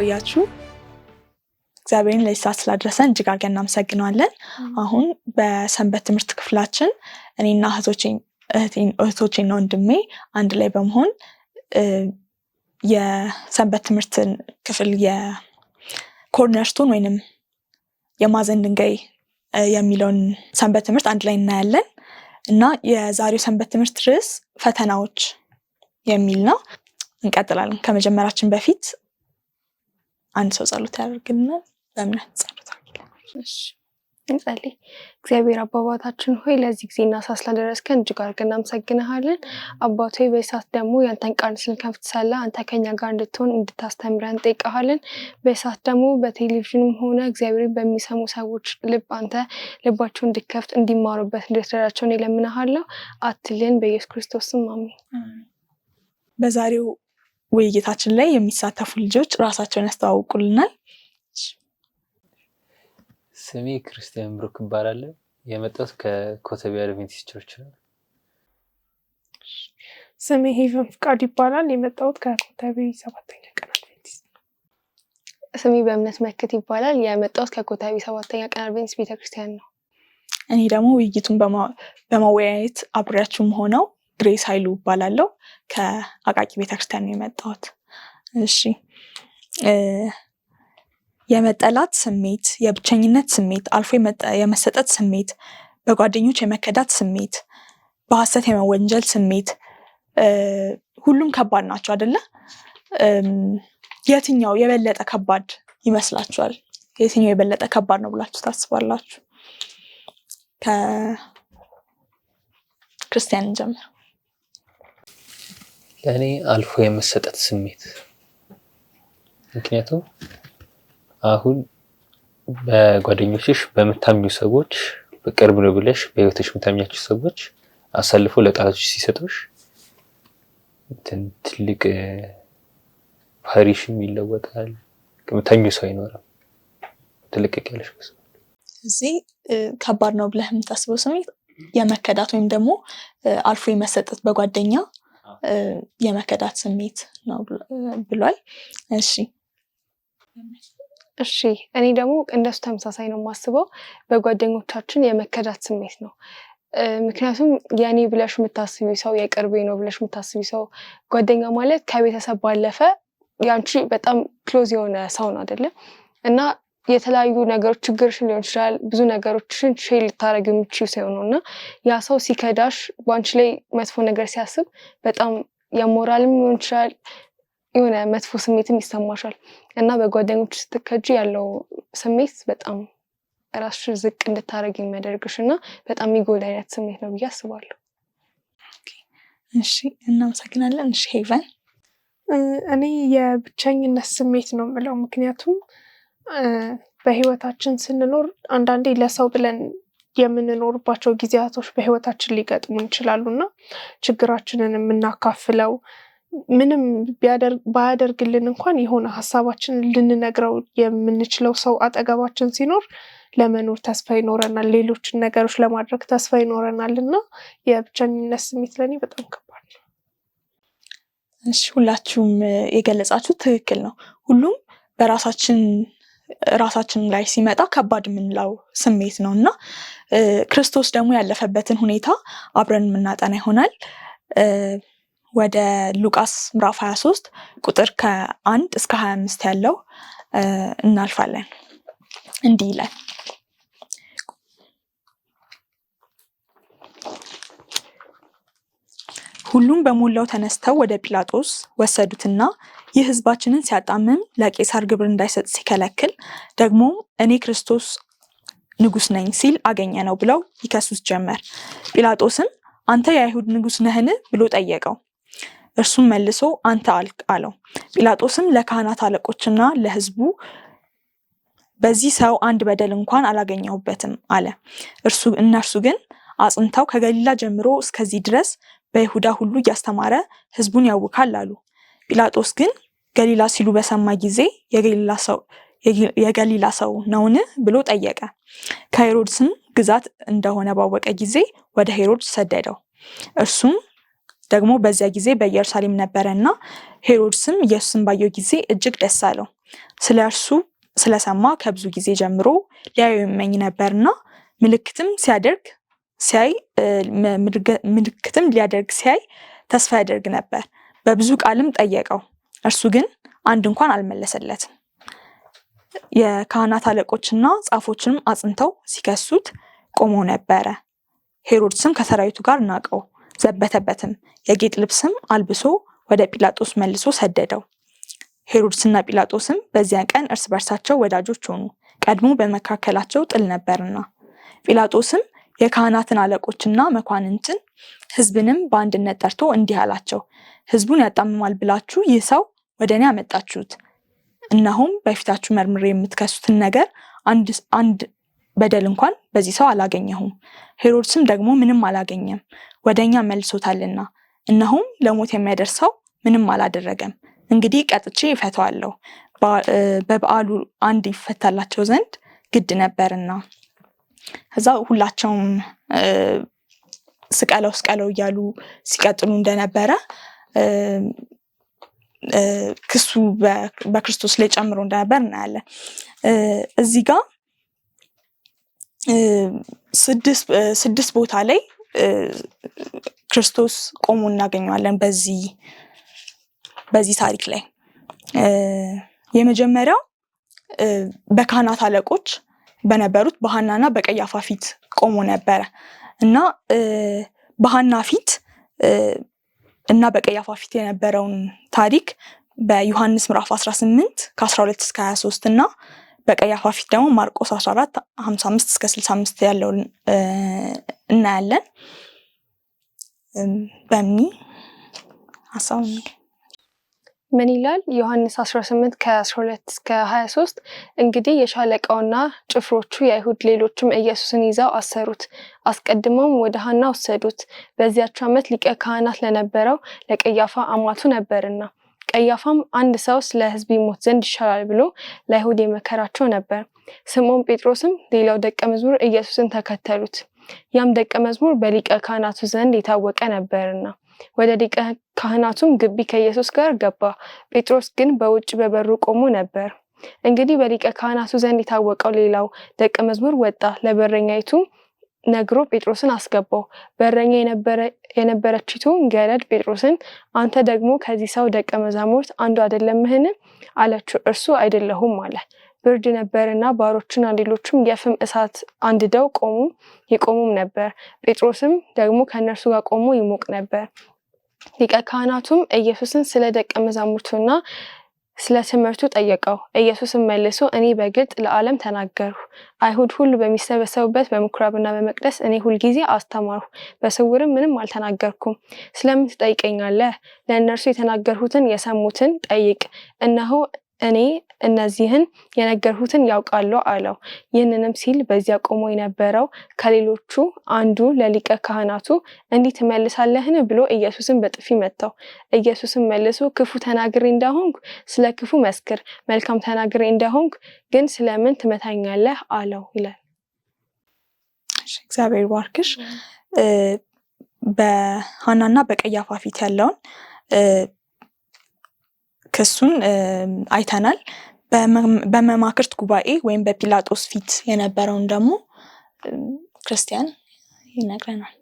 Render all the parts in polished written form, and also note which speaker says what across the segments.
Speaker 1: ቆያችሁ? እግዚአብሔርን ለዚህ ሰዓት ስላደረሰን እጅግ አድርገን እናመሰግናለን። አሁን በሰንበት ትምህርት ክፍላችን እኔና እህቶቼና ወንድሜ አንድ ላይ በመሆን የሰንበት ትምህርትን ክፍል የኮርነርስቶን ወይንም የማዕዘን ድንጋይ የሚለውን ሰንበት ትምህርት አንድ ላይ እናያለን እና የዛሬው ሰንበት ትምህርት ርዕስ ፈተናዎች የሚል ነው። እንቀጥላለን። ከመጀመራችን በፊት አንድ ሰው ጸሎት ያደርግልናል። በእምነት ጸሎት አድርጉልን።
Speaker 2: እሺ እንጸልይ። እግዚአብሔር አባታችን ሆይ ለዚህ ጊዜና ሰዓት ስላደረስከን እጅግ አድርገን እናመሰግንሃለን። አባት ሆይ በሰዓት ደግሞ ያንተን ቃል ስንከፍት ሳለ አንተ ከኛ ጋር እንድትሆን እንድታስተምረን እንጠይቅሃለን። በሰዓት ደግሞ በቴሌቪዥንም ሆነ እግዚአብሔር በሚሰሙ ሰዎች ልብ አንተ ልባቸውን እንድከፍት እንዲማሩበት እንድትረዳቸው እኔ እለምንሃለሁ። አትልን። በኢየሱስ ክርስቶስ ስም አሜን።
Speaker 1: በዛሬው ውይይታችን ላይ የሚሳተፉ ልጆች ራሳቸውን ያስተዋውቁልናል።
Speaker 3: ስሜ ክርስቲያን ብሩክ እባላለሁ። የመጣሁት ከኮተቤ አድቬንቲስት ቸርች ነው።
Speaker 4: ስሜ ሄቨን ፍቃድ ይባላል። የመጣሁት ከኮተቤ 7ኛ ቀን አድቬንቲስት።
Speaker 2: ስሜ በእምነት መክት ይባላል። የመጣሁት ከኮተቤ 7ኛ ቀን አድቬንቲስት ቤተክርስቲያን ነው።
Speaker 1: እኔ ደግሞ ውይይቱን በማወያየት አብሬያችሁም ሆነው ግሬስ ኃይሉ እባላለሁ። ከአቃቂ ቤተክርስቲያን ነው የመጣሁት። እሺ የመጠላት ስሜት፣ የብቸኝነት ስሜት፣ አልፎ የመሰጠት ስሜት፣ በጓደኞች የመከዳት ስሜት፣ በሐሰት የመወንጀል ስሜት ሁሉም ከባድ ናቸው አይደለ? የትኛው የበለጠ ከባድ ይመስላችኋል? የትኛው የበለጠ ከባድ ነው ብላችሁ ታስባላችሁ? ከክርስቲያን ጀምር።
Speaker 3: ለእኔ አልፎ የመሰጠት ስሜት። ምክንያቱም አሁን በጓደኞችሽ በምታምኙ ሰዎች በቅርብ ነው ብለሽ በህይወትሽ የምታምኛቸው ሰዎች አሳልፎ ለጠላቶች ሲሰጡሽ ትልቅ ባህሪሽም ይለወጣል። ከምታምኙ ሰው አይኖርም። ትልቅቅ ያለሽ ሰው
Speaker 1: እዚህ ከባድ ነው ብለህ የምታስበው ስሜት የመከዳት ወይም ደግሞ አልፎ የመሰጠት በጓደኛ የመከዳት ስሜት ነው ብሏል።
Speaker 2: እሺ እኔ ደግሞ እንደሱ ተመሳሳይ ነው የማስበው። በጓደኞቻችን የመከዳት ስሜት ነው። ምክንያቱም የኔ ብለሽ የምታስቢ ሰው የቅርቤ ነው ብለሽ የምታስቢ ሰው ጓደኛ ማለት ከቤተሰብ ባለፈ ያንቺ በጣም ክሎዝ የሆነ ሰው ነው አይደለ? እና የተለያዩ ነገሮች ችግርሽን ሊሆን ይችላል፣ ብዙ ነገሮችን ሼር ልታረጊ የምትችይው ሰው ነው እና ያ ሰው ሲከዳሽ በአንቺ ላይ መጥፎ ነገር ሲያስብ በጣም የሞራልም ሊሆን ይችላል የሆነ መጥፎ ስሜትም ይሰማሻል እና በጓደኞች ስትከጂ ያለው ስሜት በጣም ራስሽ ዝቅ እንድታረጊ የሚያደርግሽ እና በጣም የሚጎዳ አይነት ስሜት ነው ብዬ አስባለሁ።
Speaker 1: እሺ እናመሰግናለን። እሺ ሄቨን።
Speaker 4: እኔ የብቸኝነት ስሜት ነው የምለው። ምክንያቱም በህይወታችን ስንኖር አንዳንዴ ለሰው ብለን የምንኖርባቸው ጊዜያቶች በህይወታችን ሊገጥሙ ይችላሉና ችግራችንን የምናካፍለው ምንም ባያደርግልን እንኳን የሆነ ሀሳባችንን ልንነግረው የምንችለው ሰው አጠገባችን ሲኖር ለመኖር ተስፋ ይኖረናል፣ ሌሎችን ነገሮች ለማድረግ ተስፋ ይኖረናል እና የብቸኝነት ስሜት ለኔ በጣም ከባድ ነው።
Speaker 1: እሺ ሁላችሁም የገለጻችሁት ትክክል ነው። ሁሉም ራሳችን ላይ ሲመጣ ከባድ የምንለው ስሜት ነው እና ክርስቶስ ደግሞ ያለፈበትን ሁኔታ አብረን የምናጠና ይሆናል። ወደ ሉቃስ ምዕራፍ 23 ቁጥር ከ1 እስከ 25 ያለው እናልፋለን። እንዲህ ይላል። ሁሉም በሞላው ተነስተው ወደ ጲላጦስ ወሰዱትና ይህ ሕዝባችንን ሲያጣምም ለቄሳር ግብር እንዳይሰጥ ሲከለክል ደግሞ እኔ ክርስቶስ ንጉሥ ነኝ ሲል አገኘ ነው ብለው ይከሱት ጀመር። ጲላጦስም አንተ የአይሁድ ንጉሥ ነህን ብሎ ጠየቀው። እርሱም መልሶ አንተ አልክ አለው። ጲላጦስም ለካህናት አለቆችና ለሕዝቡ በዚህ ሰው አንድ በደል እንኳን አላገኘሁበትም አለ። እነርሱ ግን አጽንተው ከገሊላ ጀምሮ እስከዚህ ድረስ በይሁዳ ሁሉ እያስተማረ ሕዝቡን ያውካል አሉ። ጲላጦስ ግን ገሊላ ሲሉ በሰማ ጊዜ የገሊላ ሰው ነውን ብሎ ጠየቀ። ከሄሮድስም ግዛት እንደሆነ ባወቀ ጊዜ ወደ ሄሮድስ ሰደደው። እርሱም ደግሞ በዚያ ጊዜ በኢየሩሳሌም ነበረና ሄሮድስም ኢየሱስን ባየው ጊዜ እጅግ ደስ አለው። ስለ እርሱ ስለሰማ ከብዙ ጊዜ ጀምሮ ሊያየው ይመኝ ነበርና ምልክትም ሊያደርግ ሲያይ ተስፋ ያደርግ ነበር። በብዙ ቃልም ጠየቀው፣ እርሱ ግን አንድ እንኳን አልመለሰለትም። የካህናት አለቆችና ጻፎችንም አጽንተው ሲከሱት ቆመው ነበረ። ሄሮድስም ከሰራዊቱ ጋር ናቀው፣ ዘበተበትም፣ የጌጥ ልብስም አልብሶ ወደ ጲላጦስ መልሶ ሰደደው። ሄሮድስና ጲላጦስም በዚያ ቀን እርስ በርሳቸው ወዳጆች ሆኑ፣ ቀድሞ በመካከላቸው ጥል ነበርና። ጲላጦስም የካህናትን አለቆችና መኳንንትን ሕዝብንም በአንድነት ጠርቶ እንዲህ አላቸው፣ ሕዝቡን ያጣምማል ብላችሁ ይህ ሰው ወደ እኔ አመጣችሁት። እነሆም በፊታችሁ መርምሬ የምትከሱትን ነገር አንድ በደል እንኳን በዚህ ሰው አላገኘሁም። ሄሮድስም ደግሞ ምንም አላገኘም፣ ወደ እኛ መልሶታልና። እነሆም ለሞት የሚያደርሰው ምንም አላደረገም። እንግዲህ ቀጥቼ ይፈታዋለሁ፣ በበዓሉ አንድ ይፈታላቸው ዘንድ ግድ ነበርና። ከዛ ሁላቸውም ስቀለው እያሉ ሲቀጥሉ እንደነበረ ክሱ በክርስቶስ ላይ ጨምሮ እንደነበር እናያለን። እዚህ ጋር 6 ቦታ ላይ ክርስቶስ ቆሞ እናገኘዋለን። በዚህ ታሪክ ላይ የመጀመሪያው በካህናት አለቆች በነበሩት በሐናና በቀያፋ ፊት ቆሞ ነበረ እና በሐና ፊት እና በቀያፋ ፊት የነበረውን ታሪክ በዮሐንስ ምዕራፍ 18 ከ12 እስከ 23 እና በቀያፋ ፊት ደግሞ ማርቆስ 14 55 እስከ 65 ያለውን እናያለን። ሀሳብ
Speaker 2: ምን ይላል? ዮሐንስ 18 ከ12 እስከ 23 እንግዲህ የሻለቃውና ጭፍሮቹ የአይሁድ ሌሎችም ኢየሱስን ይዘው አሰሩት፣ አስቀድመውም ወደ ሐና ወሰዱት። በዚያች ዓመት ሊቀ ካህናት ለነበረው ለቀያፋ አማቱ ነበርና። ቀያፋም አንድ ሰው ስለ ሕዝብ ይሞት ዘንድ ይሻላል ብሎ ለአይሁድ የመከራቸው ነበር። ስምዖን ጴጥሮስም ሌላው ደቀ መዝሙር ኢየሱስን ተከተሉት። ያም ደቀ መዝሙር በሊቀ ካህናቱ ዘንድ የታወቀ ነበርና ወደ ሊቀ ካህናቱም ግቢ ከኢየሱስ ጋር ገባ። ጴጥሮስ ግን በውጭ በበሩ ቆሞ ነበር። እንግዲህ በሊቀ ካህናቱ ዘንድ የታወቀው ሌላው ደቀ መዝሙር ወጣ፣ ለበረኛይቱ ነግሮ ጴጥሮስን አስገባው። በረኛ የነበረችቱ ገረድ ጴጥሮስን አንተ ደግሞ ከዚህ ሰው ደቀ መዛሙርት አንዱ አይደለምህን? አለችው። እርሱ አይደለሁም አለ። ብርድ ነበርና ባሮችና ሌሎችም የፍም እሳት አንድደው ይቆሙም ነበር። ጴጥሮስም ደግሞ ከእነርሱ ጋር ቆሞ ይሞቅ ነበር። ሊቀ ካህናቱም ኢየሱስን ስለ ደቀ መዛሙርቱና ስለ ትምህርቱ ጠየቀው። ኢየሱስም መልሶ እኔ በግልጥ ለዓለም ተናገርሁ። አይሁድ ሁሉ በሚሰበሰቡበት በምኩራብና በመቅደስ እኔ ሁልጊዜ አስተማርሁ፣ በስውርም ምንም አልተናገርኩም። ስለምን ትጠይቀኛለህ? ለእነርሱ የተናገርሁትን የሰሙትን ጠይቅ። እነሆ እኔ እነዚህን የነገርሁትን ያውቃሉ አለው። ይህንንም ሲል በዚያ ቆሞ የነበረው ከሌሎቹ አንዱ ለሊቀ ካህናቱ እንዲህ ትመልሳለህን ብሎ ኢየሱስን በጥፊ መታው። ኢየሱስም መልሶ ክፉ ተናግሬ እንደሆንኩ ስለ ክፉ መስክር፣ መልካም ተናግሬ እንደሆንኩ ግን ስለምን ትመታኛለህ አለው ይላል።
Speaker 1: እግዚአብሔር ባርክሽ። በሐናና በቀያፋ ፊት ያለውን ክሱን አይተናል። በመማክርት ጉባኤ ወይም በጲላጦስ ፊት የነበረውን ደግሞ ክርስቲያን ይነግረናል።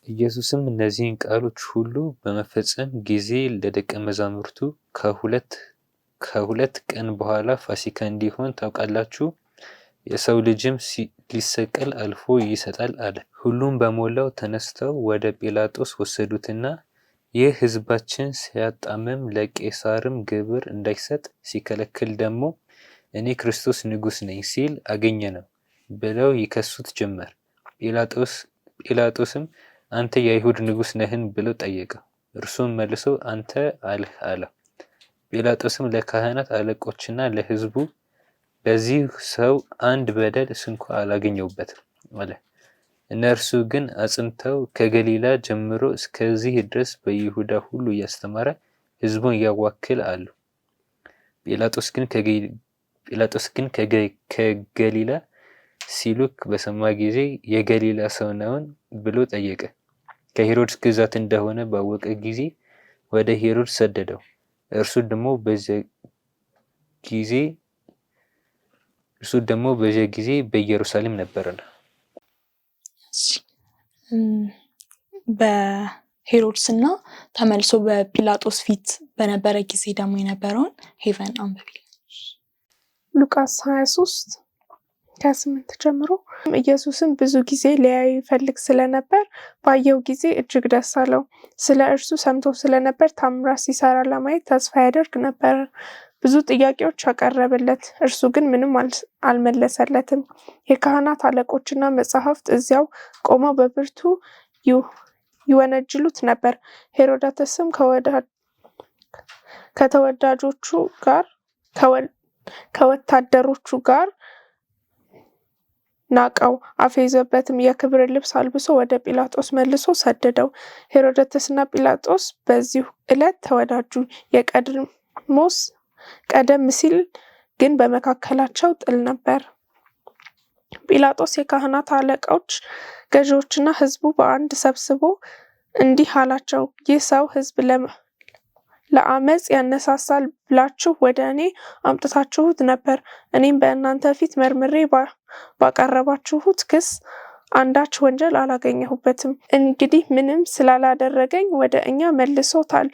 Speaker 3: ኢየሱስም እነዚህን ቃሎች ሁሉ በመፈጸም ጊዜ ለደቀ መዛሙርቱ ከሁለት ቀን በኋላ ፋሲካ እንዲሆን ታውቃላችሁ፣ የሰው ልጅም ሊሰቀል አልፎ ይሰጣል አለ። ሁሉም በሞላው ተነስተው ወደ ጲላጦስ ወሰዱትና ይህ ሕዝባችን ሲያጣምም ለቄሳርም ግብር እንዳይሰጥ ሲከለክል ደግሞ እኔ ክርስቶስ ንጉሥ ነኝ ሲል አገኘነው ብለው ይከሱት ጀመር። ጲላጦስም አንተ የአይሁድ ንጉሥ ነህን ብለው ጠየቀው። እርሱም መልሶ አንተ አልህ አለው። ጲላጦስም ለካህናት አለቆችና ለሕዝቡ በዚህ ሰው አንድ በደል ስንኳ አላገኘሁበትም አለ። እነርሱ ግን አጽንተው ከገሊላ ጀምሮ እስከዚህ ድረስ በይሁዳ ሁሉ እያስተማረ ሕዝቡን ያዋክል አሉ። ጲላጦስ ግን ከገሊላ ሲሉክ በሰማ ጊዜ የገሊላ ሰው ነውን ብሎ ጠየቀ። ከሄሮድስ ግዛት እንደሆነ ባወቀ ጊዜ ወደ ሄሮድስ ሰደደው። እርሱ ደግሞ ጊዜ እርሱ ደግሞ በዚያ ጊዜ በኢየሩሳሌም ነበርና።
Speaker 1: በሄሮድስና ተመልሶ በጲላጦስ ፊት በነበረ ጊዜ ደግሞ የነበረውን ሄቨን አንብቢ።
Speaker 4: ሉቃስ 23:8 ጀምሮ ኢየሱስም ብዙ ጊዜ ሊያዩ ይፈልግ ስለነበር ባየው ጊዜ እጅግ ደስ አለው። ስለ እርሱ ሰምቶ ስለነበር ታምራት ሲሰራ ለማየት ተስፋ ያደርግ ነበር። ብዙ ጥያቄዎች አቀረበለት፣ እርሱ ግን ምንም አልመለሰለትም። የካህናት አለቆችና መጻሕፍት እዚያው ቆመው በብርቱ ይወነጅሉት ነበር። ሄሮድስም ከወታደሮቹ ጋር ናቀው፣ አፌዘበትም። የክብር ልብስ አልብሶ ወደ ጲላጦስ መልሶ ሰደደው። ሄሮድስና ጲላጦስ በዚሁ ዕለት ተወዳጁ። ቀደም ሲል ግን በመካከላቸው ጥል ነበር። ጲላጦስ የካህናት አለቆች፣ ገዢዎችና ሕዝቡ በአንድ ሰብስቦ እንዲህ አላቸው፣ ይህ ሰው ሕዝብ ለአመፅ ያነሳሳል ብላችሁ ወደ እኔ አምጥታችሁት ነበር። እኔም በእናንተ ፊት መርምሬ ባቀረባችሁት ክስ አንዳች ወንጀል አላገኘሁበትም። እንግዲህ ምንም ስላላደረገኝ ወደ እኛ መልሶታል።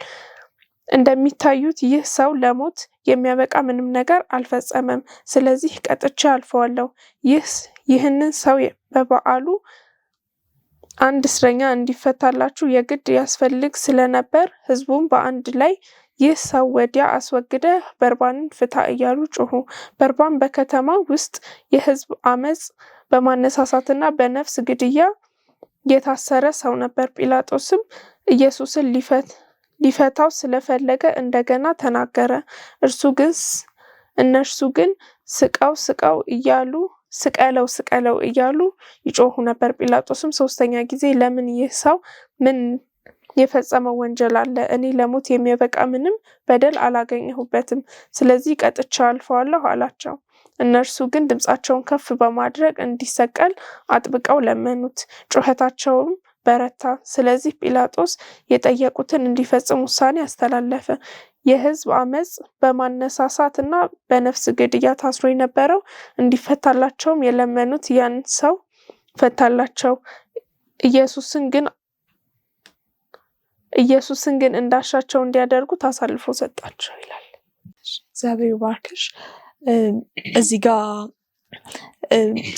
Speaker 4: እንደሚታዩት ይህ ሰው ለሞት የሚያበቃ ምንም ነገር አልፈጸመም። ስለዚህ ቀጥቼ አልፈዋለሁ። ይህንን ሰው በበዓሉ አንድ እስረኛ እንዲፈታላችሁ የግድ ያስፈልግ ስለነበር ሕዝቡም በአንድ ላይ ይህ ሰው ወዲያ አስወግደ በርባንን ፍታ እያሉ ጮሁ። በርባን በከተማ ውስጥ የሕዝብ አመፅ በማነሳሳትና በነፍስ ግድያ የታሰረ ሰው ነበር። ጲላጦስም ኢየሱስን ሊፈታው ስለፈለገ እንደገና ተናገረ። እነርሱ ግን ስቀለው እያሉ ይጮሁ ነበር። ጲላጦስም 3ኛ ጊዜ ለምን ይህ ሰው ምን የፈጸመው ወንጀል አለ? እኔ ለሞት የሚያበቃ ምንም በደል አላገኘሁበትም። ስለዚህ ቀጥቼ አልፈዋለሁ አላቸው። እነርሱ ግን ድምፃቸውን ከፍ በማድረግ እንዲሰቀል አጥብቀው ለመኑት። ጩኸታቸውም በረታ። ስለዚህ ጲላጦስ የጠየቁትን እንዲፈጽም ውሳኔ አስተላለፈ። የሕዝብ አመፅ በማነሳሳትና በነፍስ ግድያ ታስሮ የነበረው እንዲፈታላቸውም የለመኑት ያን ሰው ፈታላቸው። ኢየሱስን ግን እንዳሻቸው እንዲያደርጉት አሳልፎ ሰጣቸው ይላል።
Speaker 1: እግዚአብሔር ባርክሽ። እዚህ ጋር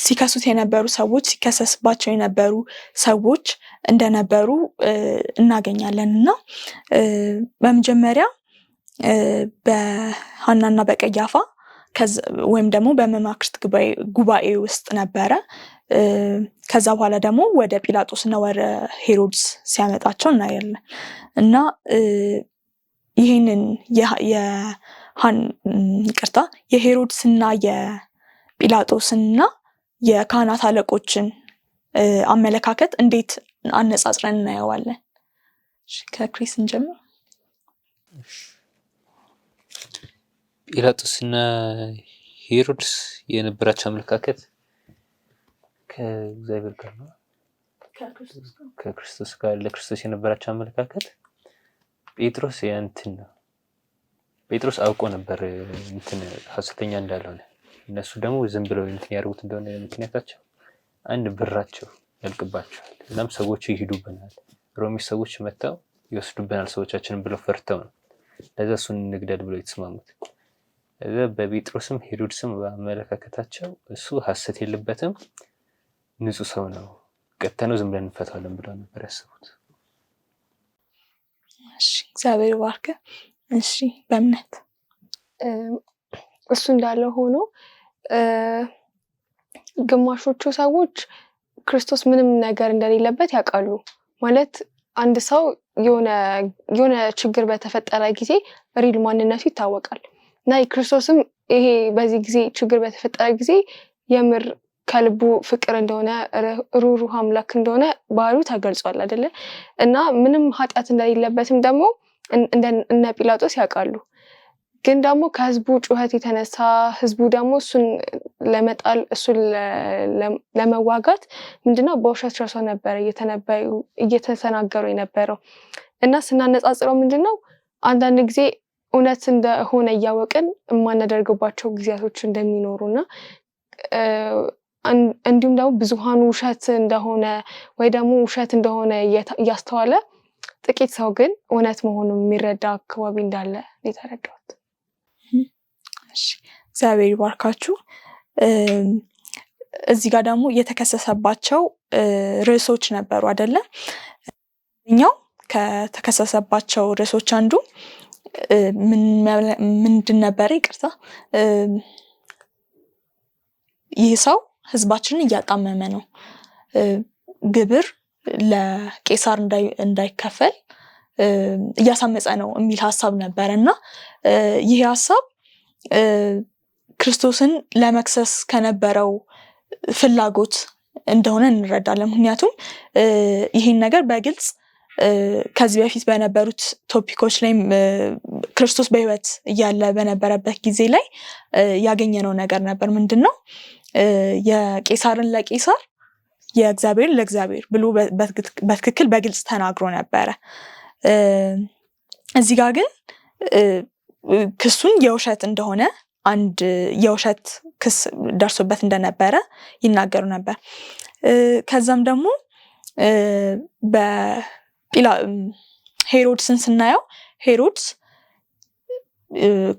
Speaker 1: ሲከሱት የነበሩ ሰዎች፣ ሲከሰስባቸው የነበሩ ሰዎች እንደነበሩ እናገኛለን እና በመጀመሪያ በሐናና በቀያፋ ወይም ደግሞ በመማክርት ጉባኤ ውስጥ ነበረ። ከዛ በኋላ ደግሞ ወደ ጲላጦስና ወደ ሄሮድስ ሲያመጣቸው እናያለን እና ይህንን የሄሮድስና የጲላጦስና የካህናት አለቆችን አመለካከት እንዴት አነጻጽረን እናየዋለን? ከክሪስ እንጀምር።
Speaker 3: ጲላጦስና ሄሮድስ የነበራቸው አመለካከት ከእግዚአብሔር ጋር ነው፣ ከክርስቶስ ጋር ለክርስቶስ የነበራቸው አመለካከት ጴጥሮስ ጴጥሮስ አውቆ ነበር ሐሰተኛ እንዳልሆነ። እነሱ ደግሞ ዝም ብለው ያደርጉት እንደሆነ ምክንያታቸው አንድ ብራቸው ያልቅባቸዋል። እናም ሰዎቹ ይሄዱብናል፣ ሮሚ ሰዎች መጥተው ይወስዱብናል ሰዎቻችንን ብለው ፈርተው ነው ለዛ እሱን እንግደል ብለው የተስማሙት። ለዛ በጴጥሮስም ሄሮድስም በአመለካከታቸው እሱ ሐሰት የለበትም፣ ንጹህ ሰው ነው፣ ቀጥተነው ዝም ብለን እንፈታለን ብለው ነበር ያሰቡት።
Speaker 1: እሺ እግዚአብሔር ባርክ። እሺ በእምነት
Speaker 2: እሱ እንዳለ ሆኖ ግማሾቹ ሰዎች ክርስቶስ ምንም ነገር እንደሌለበት ያውቃሉ። ማለት አንድ ሰው የሆነ ችግር በተፈጠረ ጊዜ ሪል ማንነቱ ይታወቃል እና ክርስቶስም ይሄ በዚህ ጊዜ ችግር በተፈጠረ ጊዜ የምር ከልቡ ፍቅር እንደሆነ ሩህሩህ አምላክ እንደሆነ ባህሪው ተገልጿል አይደለ? እና ምንም ኃጢአት እንደሌለበትም ደግሞ እነ ጲላጦስ ያውቃሉ። ግን ደግሞ ከህዝቡ ጩኸት የተነሳ ህዝቡ ደግሞ እሱን ለመጣል እሱን ለመዋጋት ምንድነው በውሸት ራሱ ነበር እየተናገሩ የነበረው። እና ስናነጻጽረው ምንድነው አንዳንድ ጊዜ እውነት እንደሆነ እያወቅን የማናደርግባቸው ጊዜያቶች እንደሚኖሩና እንዲሁም ደግሞ ብዙሃኑ ውሸት እንደሆነ ወይ ደግሞ ውሸት እንደሆነ እያስተዋለ ጥቂት ሰው ግን እውነት መሆኑን የሚረዳ አካባቢ እንዳለ የተረዳሁት።
Speaker 1: እሺ እግዚአብሔር ይባርካችሁ። እዚህ ጋር ደግሞ የተከሰሰባቸው ርዕሶች ነበሩ አይደለ? እኛው ከተከሰሰባቸው ርዕሶች አንዱ ምንድን ነበር? ይቅርታ፣ ይህ ሰው ህዝባችንን እያጣመመ ነው፣ ግብር ለቄሳር እንዳይከፈል እያሳመፀ ነው የሚል ሀሳብ ነበረ እና ይህ ሀሳብ ክርስቶስን ለመክሰስ ከነበረው ፍላጎት እንደሆነ እንረዳለን። ምክንያቱም ይህን ነገር በግልጽ ከዚህ በፊት በነበሩት ቶፒኮች ላይ ክርስቶስ በህይወት እያለ በነበረበት ጊዜ ላይ ያገኘነው ነገር ነበር። ምንድን ነው? የቄሳርን ለቄሳር የእግዚአብሔርን ለእግዚአብሔር ብሎ በትክክል በግልጽ ተናግሮ ነበረ። እዚህ ጋር ግን ክሱን የውሸት እንደሆነ አንድ የውሸት ክስ ደርሶበት እንደነበረ ይናገሩ ነበር። ከዛም ደግሞ ሄሮድስን ስናየው ሄሮድስ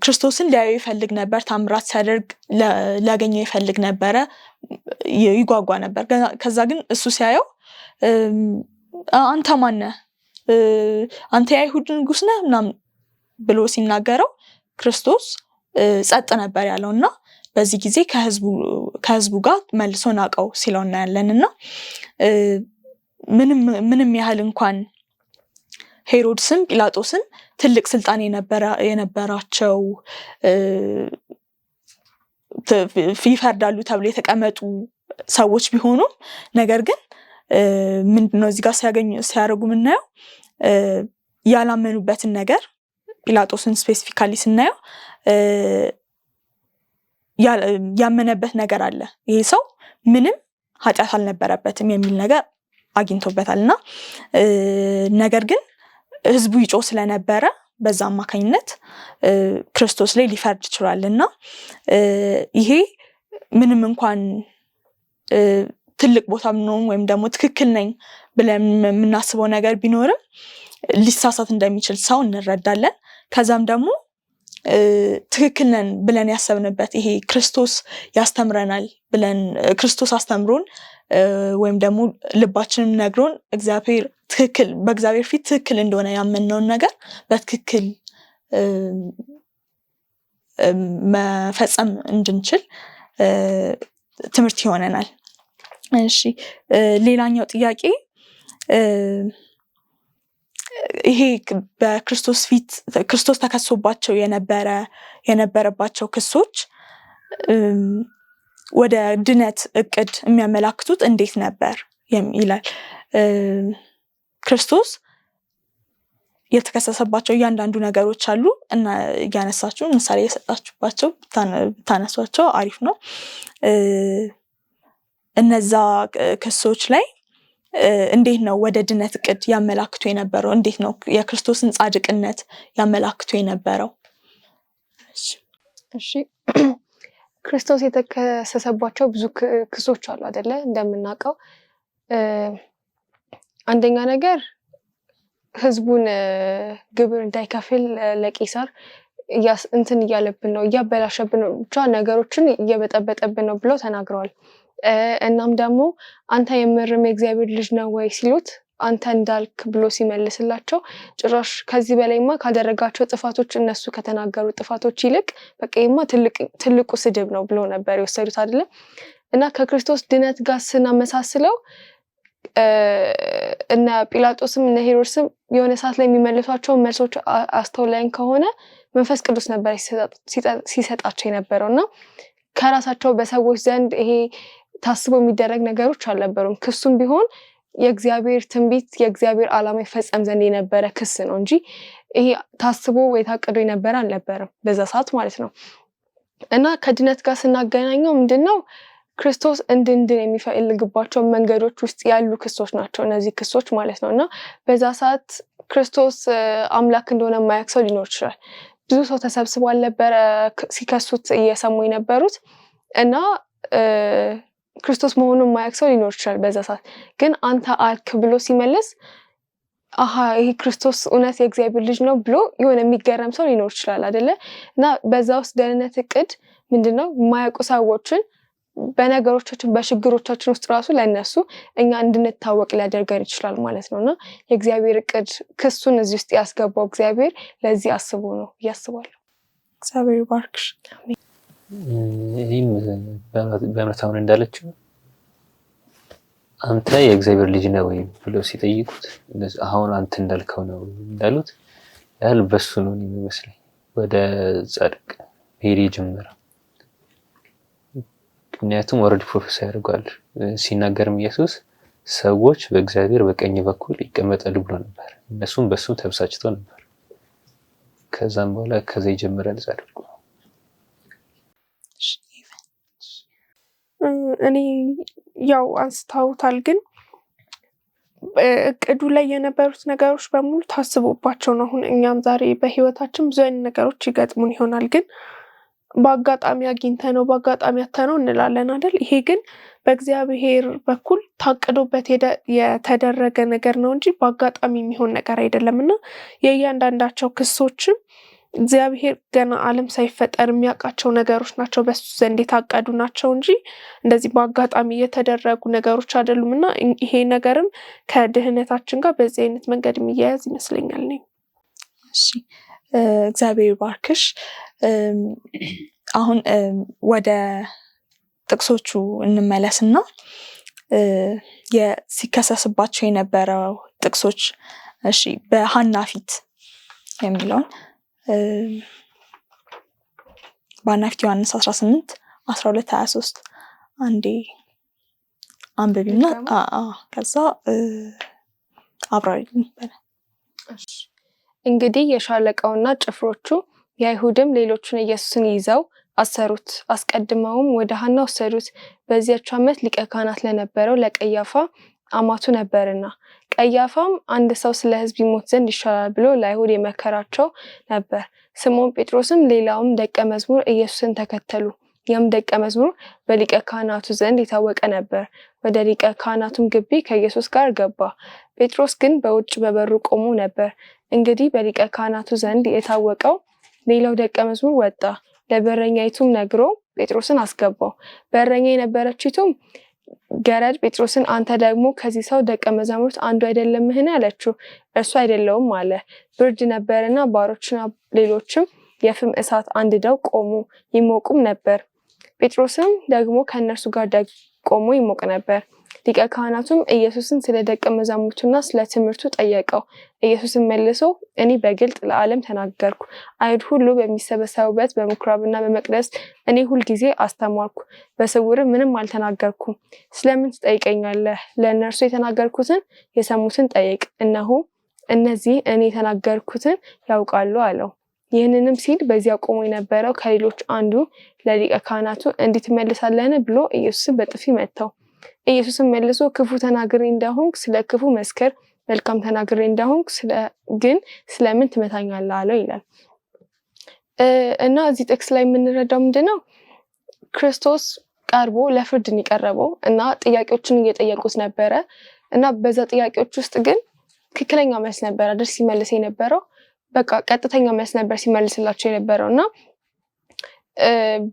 Speaker 1: ክርስቶስን ሊያየው ይፈልግ ነበር፣ ታምራት ሲያደርግ ሊያገኘው ይፈልግ ነበረ፣ ይጓጓ ነበር። ከዛ ግን እሱ ሲያየው አንተ ማነህ? አንተ የአይሁድ ንጉስ ነህ ምናምን ብሎ ሲናገረው ክርስቶስ ጸጥ ነበር ያለው እና በዚህ ጊዜ ከህዝቡ ጋር መልሶ ናቀው ሲለው እናያለን። እና ምንም ያህል እንኳን ሄሮድስም ጲላጦስም ትልቅ ስልጣን የነበራቸው ይፈርዳሉ ተብሎ የተቀመጡ ሰዎች ቢሆኑም ነገር ግን ምንድነው እዚህ ጋር ሲያደርጉ ምናየው ያላመኑበትን ነገር ጲላጦስን ስፔሲፊካሊ ስናየው ያመነበት ነገር አለ። ይሄ ሰው ምንም ኃጢአት አልነበረበትም የሚል ነገር አግኝቶበታል እና ነገር ግን ህዝቡ ይጮህ ስለነበረ በዛ አማካኝነት ክርስቶስ ላይ ሊፈርድ ይችላል እና ይሄ ምንም እንኳን ትልቅ ቦታ ምንም ወይም ደግሞ ትክክል ነኝ ብለን የምናስበው ነገር ቢኖርም ሊሳሳት እንደሚችል ሰው እንረዳለን። ከዛም ደግሞ ትክክል ነን ብለን ያሰብንበት ይሄ ክርስቶስ ያስተምረናል ብለን ክርስቶስ አስተምሮን ወይም ደግሞ ልባችንም ነግሮን በእግዚአብሔር ፊት ትክክል እንደሆነ ያመንነውን ነገር በትክክል መፈጸም እንድንችል ትምህርት ይሆነናል። እሺ ሌላኛው ጥያቄ ይሄ በክርስቶስ ፊት ክርስቶስ ተከሶባቸው የነበረባቸው ክሶች ወደ ድነት እቅድ የሚያመላክቱት እንዴት ነበር ይላል። ክርስቶስ የተከሰሰባቸው እያንዳንዱ ነገሮች አሉ እና እያነሳችሁ ምሳሌ የሰጣችሁባቸው ብታነሷቸው አሪፍ ነው። እነዛ ክሶች ላይ እንዴት ነው ወደ ድነት እቅድ ያመላክቱ የነበረው? እንዴት ነው የክርስቶስን ጻድቅነት ያመላክቱ የነበረው?
Speaker 2: እሺ ክርስቶስ የተከሰሰባቸው ብዙ ክሶች አሉ አይደለ? እንደምናውቀው አንደኛ ነገር ህዝቡን ግብር እንዳይከፍል ለቄሳር እንትን እያለብን ነው፣ እያበላሸብን ነው፣ ብቻ ነገሮችን እየበጠበጠብን ነው ብለው ተናግረዋል። እናም ደግሞ አንተ የምርም የእግዚአብሔር ልጅ ነው ወይ ሲሉት አንተ እንዳልክ ብሎ ሲመልስላቸው ጭራሽ ከዚህ በላይማ ካደረጋቸው ጥፋቶች እነሱ ከተናገሩ ጥፋቶች ይልቅ በቃ ይማ ትልቁ ስድብ ነው ብሎ ነበር የወሰዱት አይደለ? እና ከክርስቶስ ድነት ጋር ስናመሳስለው እና ጲላጦስም እና ሄሮድስም የሆነ ሰዓት ላይ የሚመልሷቸው መልሶች አስተውላይን ከሆነ መንፈስ ቅዱስ ነበር ሲሰጣቸው የነበረውና ከራሳቸው በሰዎች ዘንድ ይሄ ታስቦ የሚደረግ ነገሮች አልነበሩም። ክሱም ቢሆን የእግዚአብሔር ትንቢት የእግዚአብሔር ዓላማ ይፈጸም ዘንድ የነበረ ክስ ነው እንጂ ይሄ ታስቦ ወይ ታቅዶ የነበረ አልነበረም በዛ ሰዓት ማለት ነው። እና ከድነት ጋር ስናገናኘው ምንድነው ክርስቶስ እንድንድን የሚፈልግባቸው መንገዶች ውስጥ ያሉ ክሶች ናቸው እነዚህ ክሶች ማለት ነው። እና በዛ ሰዓት ክርስቶስ አምላክ እንደሆነ የማያውቅ ሰው ሊኖር ይችላል። ብዙ ሰው ተሰብስቦ አልነበረ ሲከሱት እየሰሙ የነበሩት እና ክርስቶስ መሆኑን የማያውቅ ሰው ሊኖር ይችላል። በዛ ሰዓት ግን አንተ አልክ ብሎ ሲመለስ አሃ ይሄ ክርስቶስ እውነት የእግዚአብሔር ልጅ ነው ብሎ የሆነ የሚገረም ሰው ሊኖር ይችላል አይደለ? እና በዛ ውስጥ ደህንነት እቅድ ምንድነው የማያውቁ ሰዎችን በነገሮቻችን በችግሮቻችን ውስጥ ራሱ ለነሱ እኛ እንድንታወቅ ሊያደርገን ይችላል ማለት ነውና የእግዚአብሔር እቅድ ክሱን እዚህ ውስጥ ያስገባው እግዚአብሔር ለዚህ አስቦ ነው ያስባሉ።
Speaker 1: እግዚአብሔር ባርክሽ።
Speaker 3: እኔም በእምነት አሁን እንዳለችው አንተ የእግዚአብሔር ልጅ ነህ ወይ ብለው ሲጠይቁት አሁን አንተ እንዳልከው ነው እንዳሉት ያህል በሱ ነው የሚመስለኝ ወደ ጻድቅ ሄሪ ጀመረ። ምክንያቱም ወርድ ፕሮፌሰር ያደርጋል ሲናገርም ኢየሱስ ሰዎች በእግዚአብሔር በቀኝ በኩል ይቀመጣሉ ብሎ ነበር። እነሱም በሱ ተበሳጭተው ነበር። ከዛም በኋላ ከዛ ይጀምራል ጻድቁ።
Speaker 4: እኔ ያው አንስታውታል ግን እቅዱ ላይ የነበሩት ነገሮች በሙሉ ታስቦባቸው ነው። አሁን እኛም ዛሬ በህይወታችን ብዙ አይነት ነገሮች ይገጥሙን ይሆናል ግን በአጋጣሚ አግኝተነው በአጋጣሚ አተነው እንላለን አይደል? ይሄ ግን በእግዚአብሔር በኩል ታቅዶበት የተደረገ ነገር ነው እንጂ በአጋጣሚ የሚሆን ነገር አይደለምና የእያንዳንዳቸው ክሶችም እግዚአብሔር ገና ዓለም ሳይፈጠር የሚያውቃቸው ነገሮች ናቸው። በሱ ዘንድ የታቀዱ ናቸው እንጂ እንደዚህ በአጋጣሚ የተደረጉ ነገሮች አይደሉምና ይሄ ነገርም ከድህነታችን ጋር በዚህ አይነት መንገድ የሚያያዝ ይመስለኛል ነው።
Speaker 1: እሺ እግዚአብሔር ባርክሽ። አሁን ወደ ጥቅሶቹ እንመለስና ሲከሰስባቸው የነበረው ጥቅሶች እሺ በሐና ፊት የሚለውን በሐና ፊት ዮሐንስ 18:12-23 አንዴ አንብቢና ከዛ አብራሪልኝ።
Speaker 2: እንግዲህ የሻለቃውና ጭፍሮቹ የአይሁድም ሌሎቹን ኢየሱስን ይዘው አሰሩት። አስቀድመውም ወደ ሐና ወሰዱት። በዚያች ዓመት ሊቀ ካህናት ለነበረው ለቀያፋ አማቱ ነበርና። ቀያፋም አንድ ሰው ስለ ሕዝብ ይሞት ዘንድ ይሻላል ብሎ ለአይሁድ የመከራቸው ነበር። ስምዖን ጴጥሮስም ሌላውም ደቀ መዝሙር ኢየሱስን ተከተሉ። ያም ደቀ መዝሙር በሊቀ ካህናቱ ዘንድ የታወቀ ነበር። ወደ ሊቀ ካህናቱም ግቢ ከኢየሱስ ጋር ገባ። ጴጥሮስ ግን በውጭ በበሩ ቆሞ ነበር። እንግዲህ በሊቀ ካህናቱ ዘንድ የታወቀው ሌላው ደቀ መዝሙር ወጣ፣ ለበረኛይቱም ነግሮ ጴጥሮስን አስገባው። በረኛ የነበረችይቱም ገረድ ጴጥሮስን አንተ ደግሞ ከዚህ ሰው ደቀ መዛሙርት አንዱ አይደለምህን አለችው። እርሱ አይደለውም አለ። ብርድ ነበርና ባሮችና ሌሎችም የፍም እሳት አንድደው ቆሙ ይሞቁም ነበር። ጴጥሮስም ደግሞ ከእነርሱ ጋር ቆሞ ይሞቅ ነበር። ሊቀ ካህናቱም ኢየሱስን ስለ ደቀ መዛሙርቱና ስለ ትምህርቱ ጠየቀው። ኢየሱስም መልሶ እኔ በግልጥ ለዓለም ተናገርኩ። አይሁድ ሁሉ በሚሰበሰቡበት በምኩራብና በመቅደስ እኔ ሁልጊዜ አስተማርኩ፣ በስውርም ምንም አልተናገርኩም። ስለምን ትጠይቀኛለህ? ለእነርሱ የተናገርኩትን የሰሙትን ጠይቅ። እነሆ እነዚህ እኔ የተናገርኩትን ያውቃሉ አለው። ይህንንም ሲል በዚያ ቆሞ የነበረው ከሌሎች አንዱ ለሊቀ ካህናቱ እንዲህ ትመልሳለህን ብሎ ኢየሱስን በጥፊ መታው። ኢየሱስም መልሶ ክፉ ተናግሬ እንደሆንክ ስለ ክፉ መስክር፣ መልካም ተናግሬ እንደሆንክ ግን ስለምን ትመታኛለህ አለው ይላል። እና እዚህ ጥቅስ ላይ የምንረዳው ምንድነው? ክርስቶስ ቀርቦ ለፍርድ የቀረበው እና ጥያቄዎችን እየጠየቁት ነበረ እና በዛ ጥያቄዎች ውስጥ ግን ትክክለኛ መልስ ነበር አይደል ሲመልስ የነበረው። በቃ ቀጥተኛ መልስ ነበር ሲመልስላቸው የነበረውና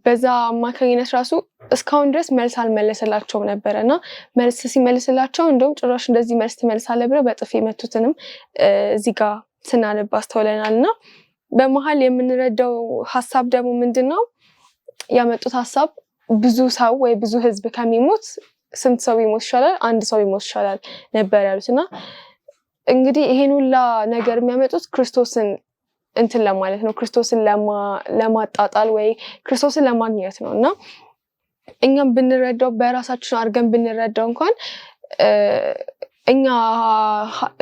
Speaker 2: በዛ አማካኝነት ራሱ እስካሁን ድረስ መልስ አልመለሰላቸውም ነበርና መልስ ሲመልስላቸው እንደውም ጭራሽ እንደዚህ መልስ ትመልሳለህ ብለው በጥፊ መቱትንም እዚህ ጋር ስናነብ አስተውለናልና በመሃል የምንረዳው ሐሳብ ደግሞ ምንድነው? ያመጡት ሐሳብ ብዙ ሰው ወይ ብዙ ህዝብ ከሚሞት ስንት ሰው ቢሞት ይሻላል? አንድ ሰው ቢሞት ይሻላል ነበር ያሉትና እንግዲህ ይሄን ሁላ ነገር የሚያመጡት ክርስቶስን እንትን ለማለት ነው፣ ክርስቶስን ለማጣጣል ወይ ክርስቶስን ለማግኘት ነው። እና እኛም ብንረዳው በራሳችን አድርገን ብንረዳው እንኳን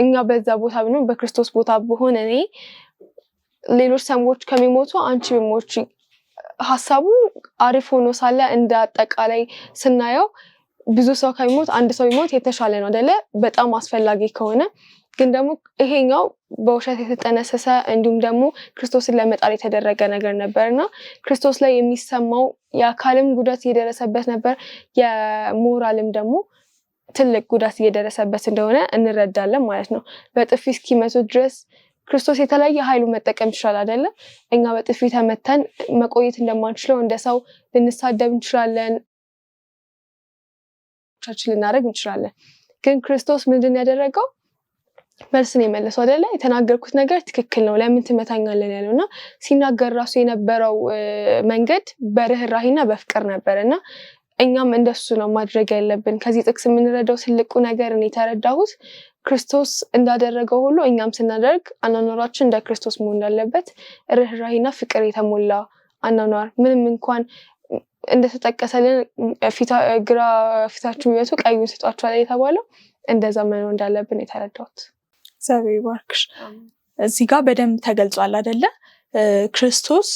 Speaker 2: እኛ በዛ ቦታ ብንሆን በክርስቶስ ቦታ ብሆን እኔ ሌሎች ሰዎች ከሚሞቱ አንቺ ብሞች ሐሳቡ አሪፍ ሆኖ ሳለ እንደ አጠቃላይ ስናየው ብዙ ሰው ከሚሞት አንድ ሰው ቢሞት የተሻለ ነው አይደለ? በጣም አስፈላጊ ከሆነ ግን ደግሞ ይሄኛው በውሸት የተጠነሰሰ እንዲሁም ደግሞ ክርስቶስን ለመጣል የተደረገ ነገር ነበርና ክርስቶስ ላይ የሚሰማው የአካልም ጉዳት እየደረሰበት ነበር፣ የሞራልም ደግሞ ትልቅ ጉዳት እየደረሰበት እንደሆነ እንረዳለን ማለት ነው። በጥፊ እስኪመቱት ድረስ ክርስቶስ የተለያየ ኃይሉ መጠቀም ይችላል አይደለ? እኛ በጥፊ ተመተን መቆየት እንደማንችለው እንደ ሰው ልንሳደብ እንችላለን፣ ቻችን ልናደርግ እንችላለን። ግን ክርስቶስ ምንድን ያደረገው? መልስን የመለሰው አይደለ? የተናገርኩት ነገር ትክክል ነው፣ ለምን ትመታኛለህ ያለውና ሲናገር ራሱ የነበረው መንገድ በርህራሄና በፍቅር ነበርና እኛም እንደሱ ነው ማድረግ ያለብን። ከዚህ ጥቅስ የምንረዳው ትልቁ ነገር እኔ የተረዳሁት ክርስቶስ እንዳደረገው ሁሉ እኛም ስናደርግ አኗኗራችን እንደ ክርስቶስ መሆን እንዳለበት፣ ርህራሄና ፍቅር የተሞላ አኗኗር። ምንም እንኳን እንደተጠቀሰልን ግራ ፊታችሁ ቢመቱ ቀኙን ስጧቸዋል የተባለው እንደዛ መኖር እንዳለብን የተረዳሁት።
Speaker 1: እግዚአብሔር ይባርክሽ። እዚህ ጋር በደንብ ተገልጿል አይደለ? ክርስቶስ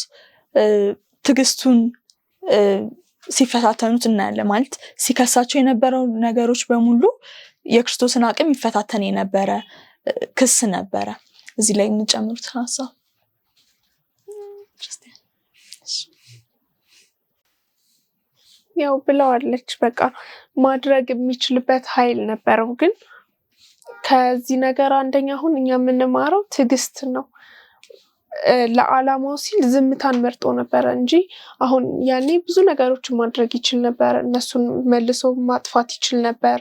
Speaker 1: ትዕግስቱን ሲፈታተኑት እናያለን። ማለት ሲከሳቸው የነበረው ነገሮች በሙሉ የክርስቶስን አቅም ይፈታተን የነበረ ክስ ነበረ። እዚህ ላይ የምንጨምሩት ሀሳብ?
Speaker 4: ያው ብለዋለች፣ በቃ ማድረግ የሚችልበት ኃይል ነበረው። ግን ከዚህ ነገር አንደኛ አሁን እኛ የምንማረው ትዕግስት ነው። ለዓላማው ሲል ዝምታን መርጦ ነበረ እንጂ አሁን ያኔ ብዙ ነገሮችን ማድረግ ይችል ነበር። እነሱን መልሶ ማጥፋት ይችል ነበር።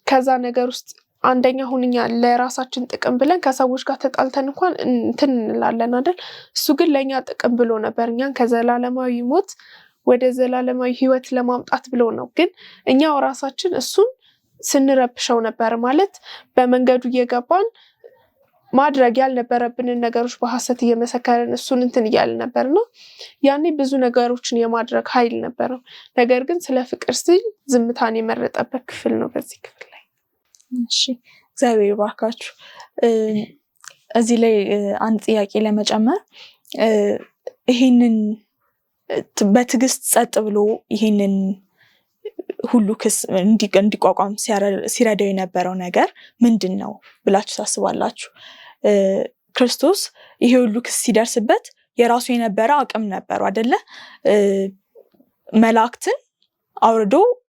Speaker 4: ከዛ ነገር ውስጥ አንደኛ አሁን እኛ ለራሳችን ጥቅም ብለን ከሰዎች ጋር ተጣልተን እንኳን እንትን እንላለን አይደል? እሱ ግን ለእኛ ጥቅም ብሎ ነበር እኛን ከዘላለማዊ ሞት ወደ ዘላለማዊ ህይወት ለማምጣት ብሎ ነው። ግን እኛው ራሳችን እሱን ስንረብሸው ነበር። ማለት በመንገዱ እየገባን ማድረግ ያልነበረብንን ነገሮች በሐሰት እየመሰከረን እሱን እንትን እያልን ነበርና ያኔ ብዙ ነገሮችን የማድረግ ኃይል ነበረው። ነገር ግን ስለ ፍቅር ሲል ዝምታን የመረጠበት ክፍል ነው በዚህ ክፍል ላይ።
Speaker 1: እሺ፣ እግዚአብሔር ይባርካችሁ። እዚህ ላይ አንድ ጥያቄ ለመጨመር ይሄንን በትዕግስት ጸጥ ብሎ ይሄንን ሁሉ ክስ እንዲቋቋም ሲረዳው የነበረው ነገር ምንድን ነው ብላችሁ ታስባላችሁ? ክርስቶስ ይሄ ሁሉ ክስ ሲደርስበት የራሱ የነበረ አቅም ነበረው አይደለ? መላእክትን አውርዶ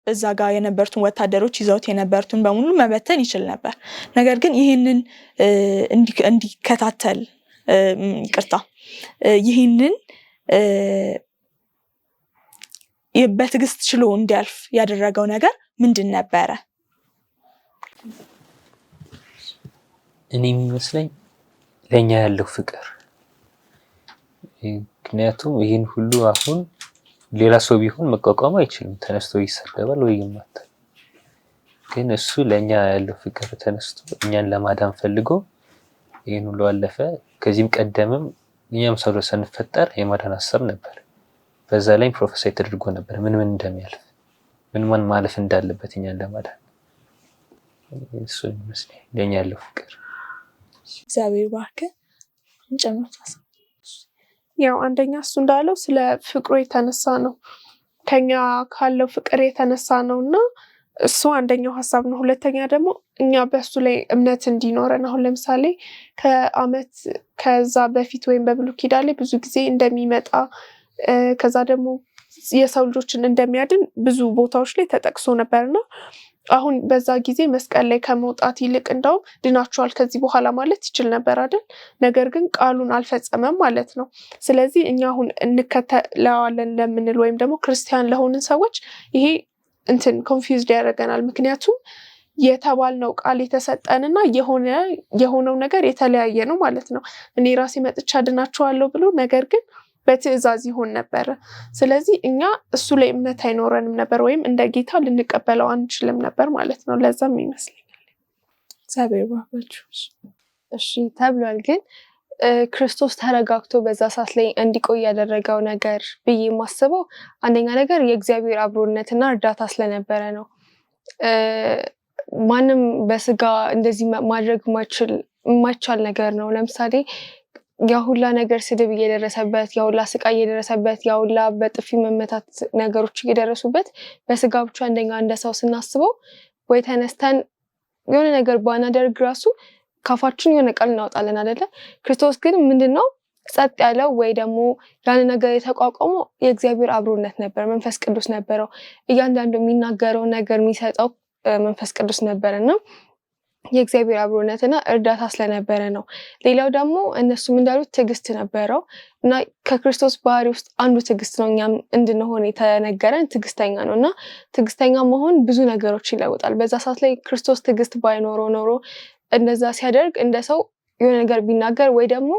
Speaker 1: እዛ ጋር የነበሩትን ወታደሮች ይዘውት የነበሩትን በሙሉ መበተን ይችል ነበር። ነገር ግን ይህንን እንዲከታተል ይህንን በትዕግስት ችሎ እንዲያልፍ ያደረገው ነገር ምንድን ነበረ?
Speaker 3: እኔ የሚመስለኝ ለእኛ ያለው ፍቅር። ምክንያቱም ይህን ሁሉ አሁን ሌላ ሰው ቢሆን መቋቋም አይችልም፣ ተነስቶ ይሰደባል ወይ ይማታል። ግን እሱ ለእኛ ያለው ፍቅር ተነስቶ እኛን ለማዳን ፈልጎ ይህን ሁሉ አለፈ። ከዚህም ቀደምም እኛም ሰው ስንፈጠር የማዳን ሀሳብ ነበር። በዛ ላይ ፕሮፌሰር ተደርጎ ነበር ምን እንደሚያልፍ ምን ማለፍ እንዳለበት እኛን ለማዳን። እሱ ይመስለኝ ለኛ ያለው ፍቅር።
Speaker 1: እግዚአብሔር ባርክ። እንጨምራለን።
Speaker 4: ያው አንደኛ እሱ እንዳለው ስለ ፍቅሩ የተነሳ ነው፣ ከኛ ካለው ፍቅር የተነሳ ነውና እሱ አንደኛው ሀሳብ ነው። ሁለተኛ ደግሞ እኛ በሱ ላይ እምነት እንዲኖረን አሁን ለምሳሌ ከአመት ከዛ በፊት ወይም በብሉይ ኪዳን ላይ ብዙ ጊዜ እንደሚመጣ ከዛ ደግሞ የሰው ልጆችን እንደሚያድን ብዙ ቦታዎች ላይ ተጠቅሶ ነበርና አሁን በዛ ጊዜ መስቀል ላይ ከመውጣት ይልቅ እንደው ድናችኋል ከዚህ በኋላ ማለት ይችል ነበር አይደል? ነገር ግን ቃሉን አልፈጸመም ማለት ነው። ስለዚህ እኛ አሁን እንከተለዋለን ለምንል ወይም ደግሞ ክርስቲያን ለሆንን ሰዎች ይሄ እንትን ኮንፊውዝድ ያደርገናል። ምክንያቱም የተባልነው ቃል የተሰጠንና የሆነው ነገር የተለያየ ነው ማለት ነው። እኔ ራሴ መጥቻ ድናችኋለሁ ብሎ ነገር ግን በትዕዛዝ ይሆን ነበር። ስለዚህ እኛ እሱ ላይ እምነት አይኖረንም ነበር ወይም እንደ ጌታ ልንቀበለው አንችልም ነበር ማለት ነው። ለዛም ይመስለኛል።
Speaker 1: እግዚአብሔር ባርካችሁ።
Speaker 2: እሺ ተብሏል። ግን ክርስቶስ ተረጋግቶ በዛ ሰዓት ላይ እንዲቆይ ያደረገው ነገር ብዬ የማስበው አንደኛ ነገር የእግዚአብሔር አብሮነትና እርዳታ ስለነበረ ነው። ማንም በስጋ እንደዚህ ማድረግ የማይቻል ነገር ነው። ለምሳሌ ያሁላ ነገር ስድብ እየደረሰበት ያሁላ ስቃይ እየደረሰበት ያሁላ በጥፊ መመታት ነገሮች እየደረሱበት በስጋ ብቻ እንደኛ እንደ ሰው ስናስበው ወይ ተነስተን የሆነ ነገር ባናደርግ ራሱ ካፋችን የሆነ ቃል እናወጣለን አይደለ? ክርስቶስ ግን ምንድነው ጸጥ ያለው ወይ ደግሞ ያን ነገር የተቋቋመው የእግዚአብሔር አብሮነት ነበር፣ መንፈስ ቅዱስ ነበረው። እያንዳንዱ የሚናገረው ነገር የሚሰጠው መንፈስ ቅዱስ ነበርና የእግዚአብሔር አብሮነትና እርዳታ ስለነበረ ነው። ሌላው ደግሞ እነሱም እንዳሉት ትዕግስት ነበረው እና ከክርስቶስ ባህሪ ውስጥ አንዱ ትዕግስት ነው። እኛም እንድንሆን የተነገረን ትዕግስተኛ ነው እና ትዕግስተኛ መሆን ብዙ ነገሮች ይለውጣል። በዛ ሰዓት ላይ ክርስቶስ ትዕግስት ባይኖረው ኖሮ እንደዛ ሲያደርግ እንደ ሰው የሆነ ነገር ቢናገር ወይ ደግሞ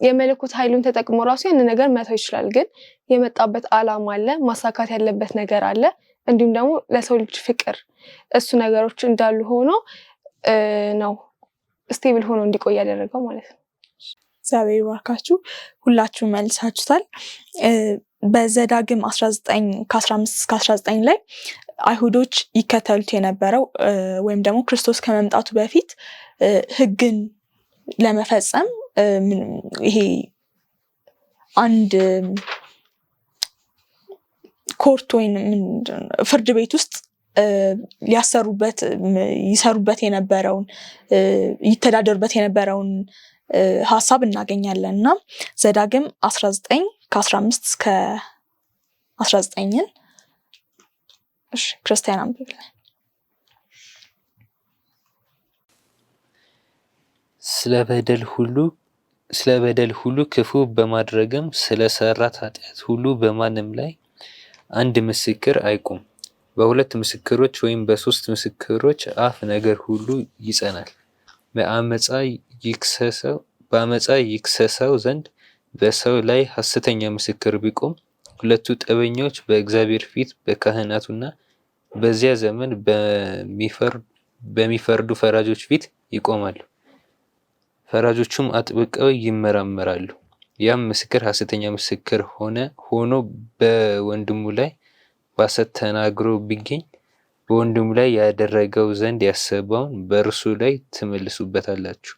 Speaker 2: የመለኮት ኃይሉን ተጠቅሞ ራሱ ያን ነገር መተው ይችላል። ግን የመጣበት ዓላማ አለ፣ ማሳካት ያለበት ነገር አለ። እንዲሁም ደግሞ ለሰው ልጅ ፍቅር እሱ ነገሮች እንዳሉ ሆኖ ነው ስቴብል ሆኖ እንዲቆይ ያደረገው ማለት ነው።
Speaker 1: እግዚአብሔር ይባርካችሁ። ሁላችሁ መልሳችሁታል። በዘዳግም 19 ከ15 እስከ 19 ላይ አይሁዶች ይከተሉት የነበረው ወይም ደግሞ ክርስቶስ ከመምጣቱ በፊት ሕግን ለመፈጸም ይሄ አንድ ኮርት ወይም ፍርድ ቤት ውስጥ ይሰሩበት የነበረውን ይተዳደሩበት የነበረውን ሀሳብ እናገኛለን እና ዘዳግም 19 ከ15 እስከ 19ን ክርስቲያን አንብብልን።
Speaker 3: ስለ በደል ሁሉ ክፉ በማድረግም ስለሰራት ኃጢአት ሁሉ በማንም ላይ አንድ ምስክር አይቁም። በሁለት ምስክሮች ወይም በሶስት ምስክሮች አፍ ነገር ሁሉ ይጸናል። በአመፃ ይክሰሰው ዘንድ በሰው ላይ ሐሰተኛ ምስክር ቢቆም ሁለቱ ጠበኞች በእግዚአብሔር ፊት በካህናቱና በዚያ ዘመን በሚፈርዱ ፈራጆች ፊት ይቆማሉ። ፈራጆቹም አጥብቀው ይመራመራሉ። ያም ምስክር ሐሰተኛ ምስክር ሆኖ በወንድሙ ላይ በሐሰት ተናግሮ ቢገኝ በወንድሙ ላይ ያደረገው ዘንድ ያሰበውን በእርሱ ላይ ትመልሱበታላችሁ።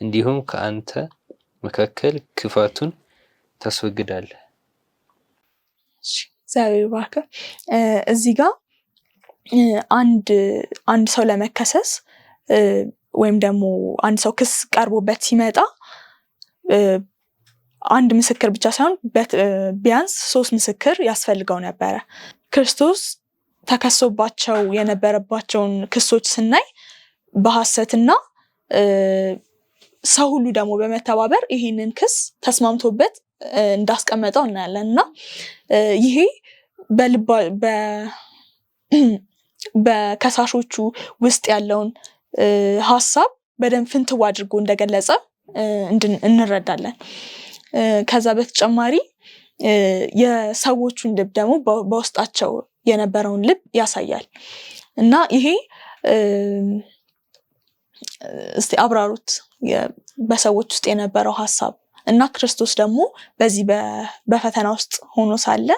Speaker 3: እንዲሁም ከአንተ መካከል ክፋቱን ታስወግዳለህ።
Speaker 1: እግዚአብሔር ይባርክ። እዚህ ጋር አንድ ሰው ለመከሰስ ወይም ደግሞ አንድ ሰው ክስ ቀርቦበት ሲመጣ አንድ ምስክር ብቻ ሳይሆን ቢያንስ 3 ምስክር ያስፈልገው ነበረ። ክርስቶስ ተከሶባቸው የነበረባቸውን ክሶች ስናይ በሐሰትና ሰው ሁሉ ደግሞ በመተባበር ይሄንን ክስ ተስማምቶበት እንዳስቀመጠው እናያለን እና ይሄ በከሳሾቹ ውስጥ ያለውን ሀሳብ በደንብ ፍንትው አድርጎ እንደገለጸ እንረዳለን። ከዛ በተጨማሪ የሰዎቹን ልብ ደግሞ በውስጣቸው የነበረውን ልብ ያሳያል እና ይሄ እስቲ አብራሩት በሰዎች ውስጥ የነበረው ሀሳብ እና ክርስቶስ ደግሞ በዚህ በፈተና ውስጥ ሆኖ ሳለ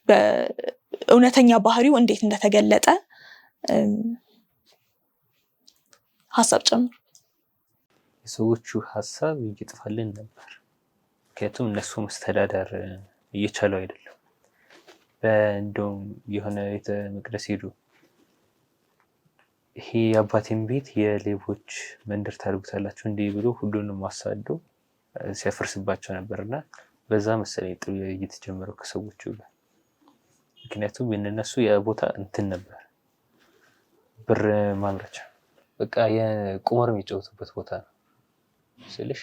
Speaker 1: በእውነተኛ ባህሪው እንዴት እንደተገለጠ ሀሳብ ጨምሩ።
Speaker 3: የሰዎቹ ሀሳብ ይጥፋልን ነበር፣ ምክንያቱም እነሱ መስተዳደር እየቻሉ አይደለም። እንደውም የሆነ ቤተ መቅደስ ሄዱ፣ ይሄ የአባቴን ቤት የሌቦች መንደር ታደርጉታላችሁ እንዲህ ብሎ ሁሉንም አሳዶ ሲያፈርስባቸው ነበርና በዛ መሰለኝ ጥያቄ የተጀመረው ከሰዎቹ ጋር። ምክንያቱም የነሱ የቦታ እንትን ነበር፣ ብር ማምረቻ፣ በቃ የቁማር የሚጫወቱበት ቦታ ነው ስልሽ።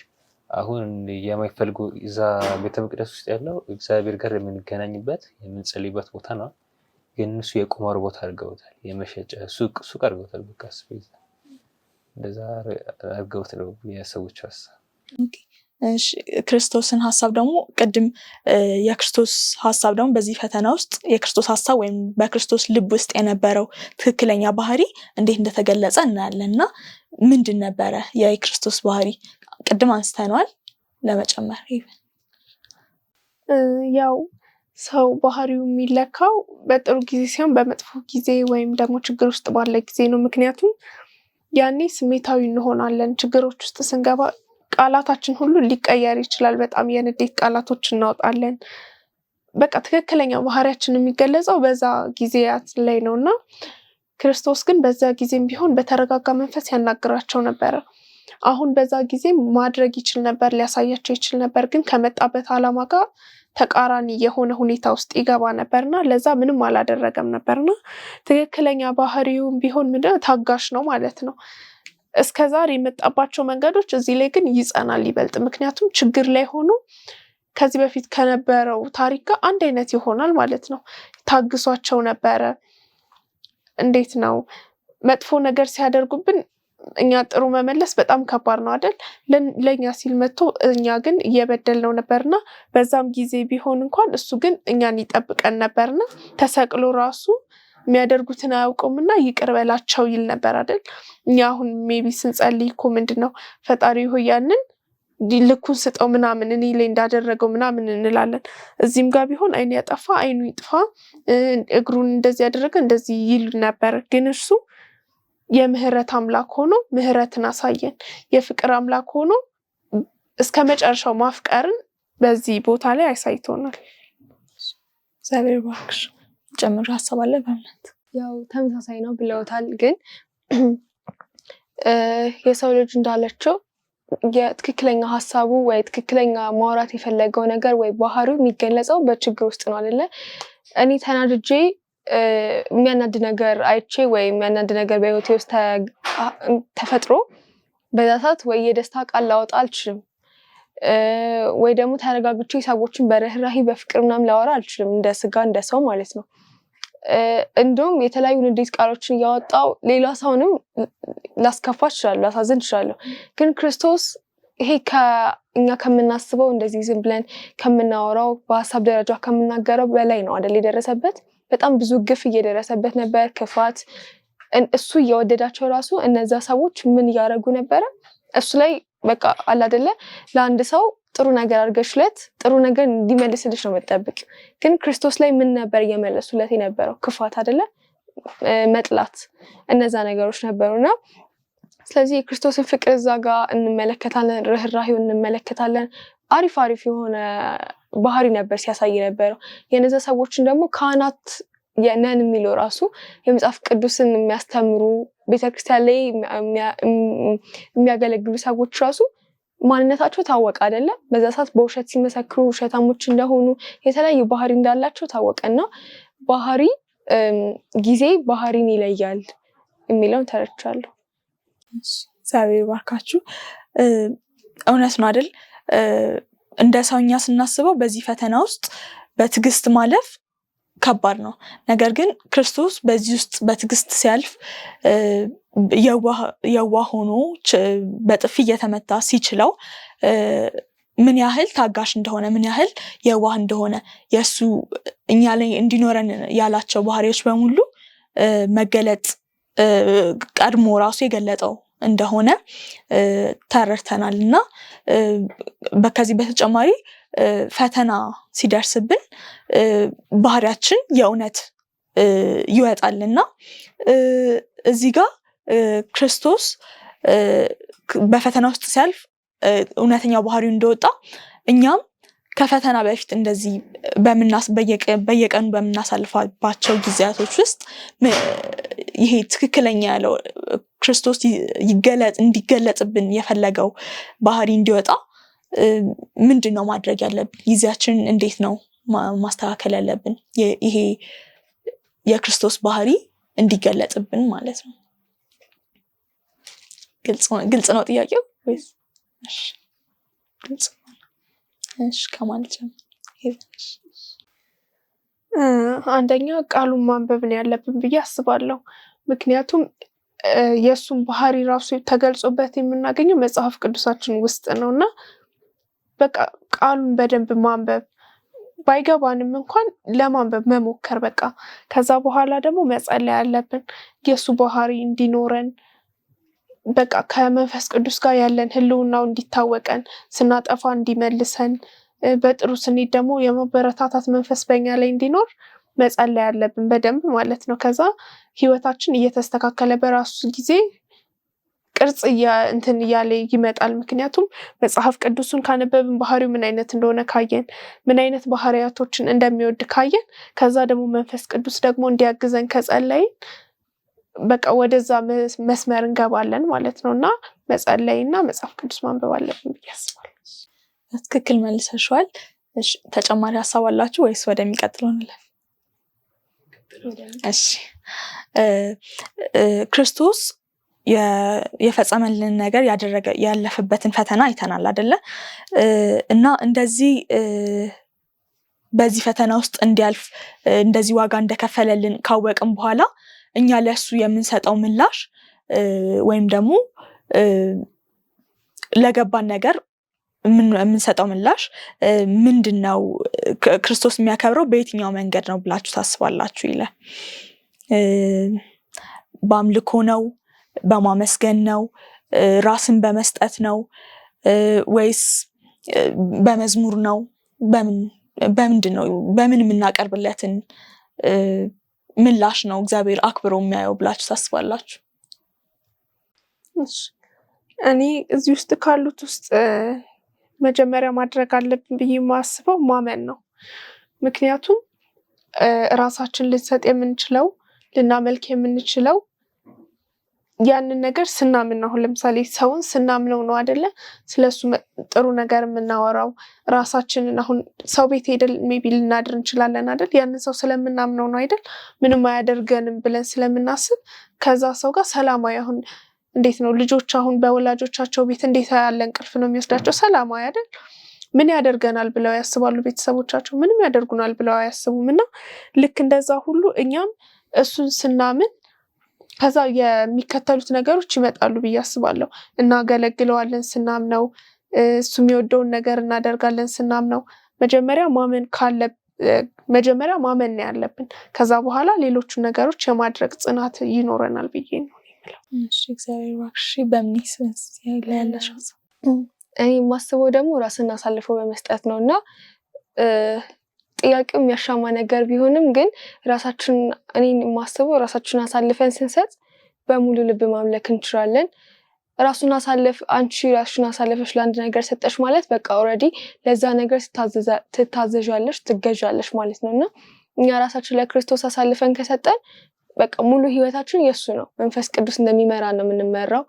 Speaker 3: አሁን የማይፈልጉ እዛ ቤተ መቅደስ ውስጥ ያለው እግዚአብሔር ጋር የምንገናኝበት የምንጸልይበት ቦታ ነው። ግን እነሱ የቁማር ቦታ አድርገውታል፣ የመሸጫ ሱቅ አድርገውታል። በቃ ስፔስ እንደዛ አድርገውት ነው የሰዎች ሀሳብ።
Speaker 1: ክርስቶስን ሀሳብ ደግሞ ቅድም የክርስቶስ ሀሳብ ደግሞ በዚህ ፈተና ውስጥ የክርስቶስ ሀሳብ ወይም በክርስቶስ ልብ ውስጥ የነበረው ትክክለኛ ባህሪ እንዴት እንደተገለጸ እናያለን እና ምንድን ነበረ የክርስቶስ ባህሪ? ቅድም አንስተነዋል። ለመጨመር
Speaker 4: ያው ሰው ባህሪው የሚለካው በጥሩ ጊዜ ሲሆን በመጥፎ ጊዜ ወይም ደግሞ ችግር ውስጥ ባለ ጊዜ ነው። ምክንያቱም ያኔ ስሜታዊ እንሆናለን። ችግሮች ውስጥ ስንገባ ቃላታችን ሁሉ ሊቀየር ይችላል። በጣም የንዴት ቃላቶች እናወጣለን። በቃ ትክክለኛ ባህሪያችን የሚገለጸው በዛ ጊዜያት ላይ ነውና ክርስቶስ ግን በዛ ጊዜም ቢሆን በተረጋጋ መንፈስ ያናግራቸው ነበረ። አሁን በዛ ጊዜ ማድረግ ይችል ነበር፣ ሊያሳያቸው ይችል ነበር። ግን ከመጣበት ዓላማ ጋር ተቃራኒ የሆነ ሁኔታ ውስጥ ይገባ ነበርና ለዛ ምንም አላደረገም ነበርና ትክክለኛ ባህሪውም ቢሆን ምንድነው ታጋሽ ነው ማለት ነው። እስከዛሬ የመጣባቸው መንገዶች እዚህ ላይ ግን ይጸናል ይበልጥ። ምክንያቱም ችግር ላይ ሆኖ ከዚህ በፊት ከነበረው ታሪክ ጋር አንድ አይነት ይሆናል ማለት ነው። ታግሷቸው ነበረ። እንዴት ነው መጥፎ ነገር ሲያደርጉብን እኛ ጥሩ መመለስ በጣም ከባድ ነው አይደል? ለኛ ሲል መጥቶ እኛ ግን እየበደልነው ነበርና በዛም ጊዜ ቢሆን እንኳን እሱ ግን እኛን ይጠብቀን ነበርና ተሰቅሎ ራሱ የሚያደርጉትን አያውቁምና ይቅር በላቸው ይል ነበር አይደል? እኛ አሁን ሜቢ ስንጸልይ እኮ ምንድነው ፈጣሪ ሆይ ያንን ልኩን ስጠው ምናምን እኔ ላይ እንዳደረገው ምናምን እንላለን። እዚህም ጋር ቢሆን አይኑ ያጠፋ አይኑ ይጥፋ፣ እግሩን እንደዚህ ያደረገ እንደዚህ ይል ነበር። ግን እርሱ የምህረት አምላክ ሆኖ ምህረትን አሳየን። የፍቅር አምላክ ሆኖ እስከ መጨረሻው ማፍቀርን በዚህ ቦታ ላይ አሳይቶናል።
Speaker 1: እግዚአብሔር ይባርክሽ። ጨምሮ ሀሳብ አለ? በእምነት
Speaker 2: ያው ተመሳሳይ ነው ብለውታል። ግን የሰው ልጅ እንዳለችው የትክክለኛ ሀሳቡ ወይ ትክክለኛ ማውራት የፈለገው ነገር ወይ ባህሪው የሚገለጸው በችግር ውስጥ ነው አይደለ? እኔ ተናድጄ የሚያናድ ነገር አይቼ ወይ የሚያናድ ነገር በህይወቴ ውስጥ ተፈጥሮ በዛ ሰዓት ወይ የደስታ ቃል ላወጣ አልችልም፣ ወይ ደግሞ ተረጋግቼ ሰዎችን በርህራሄ በፍቅር ምናምን ላወራ አልችልም፣ እንደ ስጋ እንደ ሰው ማለት ነው። እንደውም የተለያዩ ንዴት ቃሎችን እያወጣው ሌላ ሰውንም ላስከፋ እችላለሁ፣ ላሳዝን እችላለሁ። ግን ክርስቶስ ይሄ እኛ ከምናስበው እንደዚህ ዝም ብለን ከምናወራው በሀሳብ ደረጃ ከምናገረው በላይ ነው አይደል የደረሰበት። በጣም ብዙ ግፍ እየደረሰበት ነበር፣ ክፋት። እሱ እየወደዳቸው ራሱ እነዛ ሰዎች ምን እያደረጉ ነበረ? እሱ ላይ በቃ አለ አይደለ ለአንድ ሰው ጥሩ ነገር አድርገሽለት ጥሩ ነገር እንዲመልስልሽ ነው መጠብቅ። ግን ክርስቶስ ላይ ምን ነበር እየመለሱለት የነበረው? ክፋት አይደለ? መጥላት፣ እነዛ ነገሮች ነበሩና ስለዚህ የክርስቶስን ፍቅር እዛ ጋር እንመለከታለን፣ ርህራሄውን እንመለከታለን። አሪፍ አሪፍ የሆነ ባህሪ ነበር ሲያሳይ ነበረው። የነዛ ሰዎችን ደግሞ ካህናት ነን የሚለው ራሱ የመጽሐፍ ቅዱስን የሚያስተምሩ ቤተክርስቲያን ላይ የሚያገለግሉ ሰዎች ራሱ ማንነታቸው ታወቀ አይደለ? በዛ ሰዓት በውሸት ሲመሰክሩ ውሸታሞች እንደሆኑ የተለያዩ ባህሪ እንዳላቸው ታወቀና ባህሪ ጊዜ ባህሪን ይለያል የሚለውን ተረድቻለሁ።
Speaker 1: እግዚአብሔር ይባርካችሁ። እውነት ነው አይደል? እንደ ሰውኛ ስናስበው በዚህ ፈተና ውስጥ በትዕግስት ማለፍ ከባድ ነው። ነገር ግን ክርስቶስ በዚህ ውስጥ በትዕግስት ሲያልፍ የዋህ ሆኖ በጥፊ እየተመታ ሲችለው ምን ያህል ታጋሽ እንደሆነ ምን ያህል የዋህ እንደሆነ የእሱ እኛ ላይ እንዲኖረን ያላቸው ባህሪዎች በሙሉ መገለጥ ቀድሞ ራሱ የገለጠው እንደሆነ ተረድተናል። እና ከዚህ በተጨማሪ ፈተና ሲደርስብን ባህሪያችን የእውነት ይወጣልና እዚህ ጋር ክርስቶስ በፈተና ውስጥ ሲያልፍ እውነተኛው ባህሪው እንደወጣ እኛም ከፈተና በፊት እንደዚህ በየቀኑ በምናሳልፋባቸው ጊዜያቶች ውስጥ ይሄ ትክክለኛ ያለው ክርስቶስ እንዲገለጽብን የፈለገው ባህሪ እንዲወጣ ምንድን ነው ማድረግ ያለብን? ጊዜያችንን እንዴት ነው ማስተካከል ያለብን? ይሄ የክርስቶስ ባህሪ እንዲገለጽብን ማለት ነው። ግልጽ ነው ጥያቄው ወይስ? ግልጽ ከማለት
Speaker 4: አንደኛ ቃሉን ማንበብ ነው ያለብን ብዬ አስባለሁ። ምክንያቱም የእሱን ባህሪ ራሱ ተገልጾበት የምናገኘው መጽሐፍ ቅዱሳችን ውስጥ ነው እና በቃ ቃሉን በደንብ ማንበብ ባይገባንም እንኳን ለማንበብ መሞከር በቃ። ከዛ በኋላ ደግሞ መጸለይ ያለብን የእሱ ባህሪ እንዲኖረን በቃ ከመንፈስ ቅዱስ ጋር ያለን ህልውናው እንዲታወቀን፣ ስናጠፋ እንዲመልሰን፣ በጥሩ ስንሄድ ደግሞ የመበረታታት መንፈስ በኛ ላይ እንዲኖር መጸለይ ያለብን በደንብ ማለት ነው። ከዛ ህይወታችን እየተስተካከለ በራሱ ጊዜ ቅርጽ እንትን እያለ ይመጣል። ምክንያቱም መጽሐፍ ቅዱስን ካነበብን ባህሪው ምን አይነት እንደሆነ ካየን፣ ምን አይነት ባህሪያቶችን እንደሚወድ ካየን፣ ከዛ ደግሞ መንፈስ ቅዱስ ደግሞ እንዲያግዘን ከጸለይን በቃ ወደዛ መስመር እንገባለን ማለት ነው። እና መጸለይና መጽሐፍ ቅዱስ ማንበብ አለብን ብዬ አስባለሁ።
Speaker 1: ትክክል መልሰሽዋል። ተጨማሪ ሀሳብ አላችሁ ወይስ ወደሚቀጥለው እንለፍ? እሺ ክርስቶስ የፈጸመልን ነገር ያለፈበትን ፈተና አይተናል አይደለ? እና እንደዚህ በዚህ ፈተና ውስጥ እንዲያልፍ እንደዚህ ዋጋ እንደከፈለልን ካወቅም በኋላ እኛ ለሱ የምንሰጠው ምላሽ ወይም ደግሞ ለገባን ነገር የምንሰጠው ምላሽ ምንድነው? ክርስቶስ የሚያከብረው በየትኛው መንገድ ነው ብላችሁ ታስባላችሁ? ይላል። በአምልኮ ነው? በማመስገን ነው? ራስን በመስጠት ነው? ወይስ በመዝሙር ነው? በምንድን ነው? በምን የምናቀርብለትን ምላሽ ነው እግዚአብሔር አክብሮ የሚያየው ብላችሁ ታስባላችሁ?
Speaker 4: እኔ እዚህ ውስጥ ካሉት ውስጥ መጀመሪያ ማድረግ አለብን ብዬ የማስበው ማመን ነው። ምክንያቱም ራሳችን ልንሰጥ የምንችለው ልናመልክ የምንችለው ያንን ነገር ስናምን ነው። አሁን ለምሳሌ ሰውን ስናምነው ነው አይደለ? ስለሱ ጥሩ ነገር የምናወራው። ራሳችንን አሁን ሰው ቤት ሄደን ሜቢ ልናድር እንችላለን አይደል? ያንን ሰው ስለምናምነው ነው አይደል? ምንም አያደርገንም ብለን ስለምናስብ ከዛ ሰው ጋር ሰላማዊ አሁን እንዴት ነው ልጆች አሁን በወላጆቻቸው ቤት እንዴት ያለ እንቅልፍ ነው የሚወስዳቸው? ሰላማዊ አይደል? ምን ያደርገናል ብለው ያስባሉ ቤተሰቦቻቸው? ምንም ያደርጉናል ብለው አያስቡም። እና ልክ እንደዛ ሁሉ እኛም እሱን ስናምን ከዛ የሚከተሉት ነገሮች ይመጣሉ ብዬ አስባለሁ። እናገለግለዋለን ስናምነው፣ እሱ የሚወደውን ነገር እናደርጋለን ስናምነው። መጀመሪያ ማመን ነው ያለብን። ከዛ በኋላ ሌሎቹ ነገሮች የማድረግ ጽናት ይኖረናል ብዬ ነው የሚለው።
Speaker 1: እግዚአብሔር ይባርክሽ። በምንስ ላይ ያለሽ
Speaker 2: እኔ የማስበው ደግሞ ራስን አሳልፎ በመስጠት ነው። እና ጥያቄው የሚያሻማ ነገር ቢሆንም ግን እኔ የማስበው ራሳችን አሳልፈን ስንሰጥ በሙሉ ልብ ማምለክ እንችላለን። አንቺ ራስሽን አሳልፈሽ ለአንድ ነገር ሰጠሽ ማለት በቃ ኦልሬዲ ለዛ ነገር ትታዘዣለሽ፣ ትገዣለሽ ማለት ነው። እና እኛ ራሳችን ለክርስቶስ አሳልፈን ከሰጠን በቃ ሙሉ ህይወታችን የሱ ነው። መንፈስ ቅዱስ እንደሚመራ ነው የምንመራው።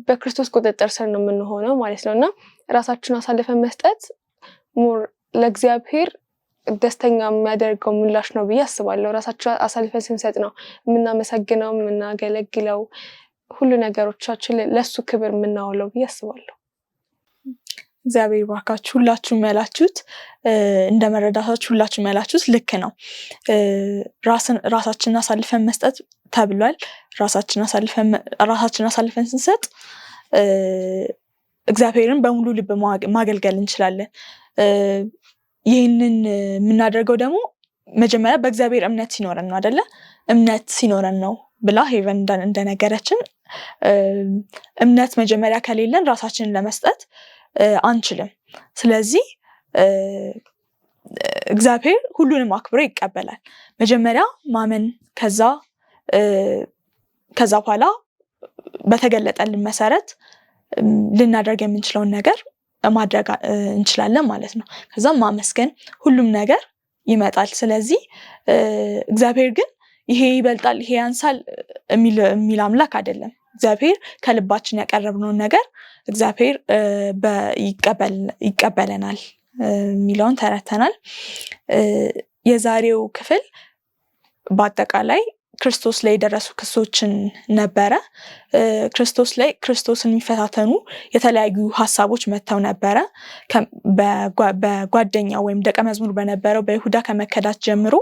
Speaker 2: በክርስቶስ ቁጥጥር ስር ነው የምንሆነው ማለት ነው። እና ራሳችን አሳልፈን መስጠት ለእግዚአብሔር ደስተኛ የሚያደርገው ምላሽ ነው ብዬ አስባለሁ። ራሳችን አሳልፈን ስንሰጥ ነው የምናመሰግነው፣ የምናገለግለው፣ ሁሉ ነገሮቻችን ለሱ ክብር የምናውለው ብዬ አስባለሁ።
Speaker 1: እግዚአብሔር ይባርካችሁ። ሁላችሁም ያላችሁት እንደ መረዳታችሁ ሁላችሁም ያላችሁት ልክ ነው። ራሳችንን አሳልፈን መስጠት ተብሏል። ራሳችንን አሳልፈን ስንሰጥ እግዚአብሔርን በሙሉ ልብ ማገልገል እንችላለን። ይህንን የምናደርገው ደግሞ መጀመሪያ በእግዚአብሔር እምነት ሲኖረን ነው አይደለ? እምነት ሲኖረን ነው ብላ ሄቨን እንደነገረችን እምነት መጀመሪያ ከሌለን ራሳችንን ለመስጠት አንችልም። ስለዚህ እግዚአብሔር ሁሉንም አክብሮ ይቀበላል። መጀመሪያ ማመን፣ ከዛ በኋላ በተገለጠልን መሰረት ልናደርግ የምንችለውን ነገር ማድረግ እንችላለን ማለት ነው። ከዛም ማመስገን፣ ሁሉም ነገር ይመጣል። ስለዚህ እግዚአብሔር ግን ይሄ ይበልጣል ይሄ ያንሳል የሚል አምላክ አይደለም። እግዚአብሔር ከልባችን ያቀረብነውን ነገር እግዚአብሔር ይቀበለናል የሚለውን ተረተናል። የዛሬው ክፍል በአጠቃላይ ክርስቶስ ላይ የደረሱ ክሶችን ነበረ። ክርስቶስን የሚፈታተኑ የተለያዩ ሀሳቦች መጥተው ነበረ። በጓደኛው ወይም ደቀ መዝሙር በነበረው በይሁዳ ከመከዳት ጀምሮ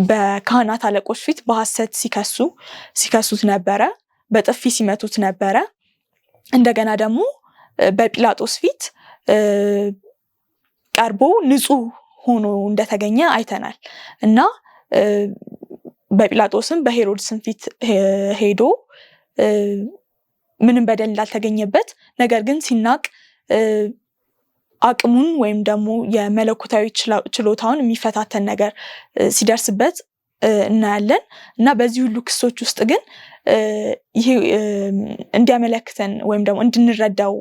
Speaker 1: በካህናት አለቆች ፊት በሐሰት ሲከሱት ነበረ። በጥፊ ሲመቱት ነበረ። እንደገና ደግሞ በጲላጦስ ፊት ቀርቦ ንጹሕ ሆኖ እንደተገኘ አይተናል እና በጲላጦስም በሄሮድስም ፊት ሄዶ ምንም በደል እንዳልተገኘበት፣ ነገር ግን ሲናቅ አቅሙን ወይም ደግሞ የመለኮታዊ ችሎታውን የሚፈታተን ነገር ሲደርስበት እናያለን እና በዚህ ሁሉ ክሶች ውስጥ ግን ይሄ እንዲያመለክተን ወይም ደግሞ እንድንረዳው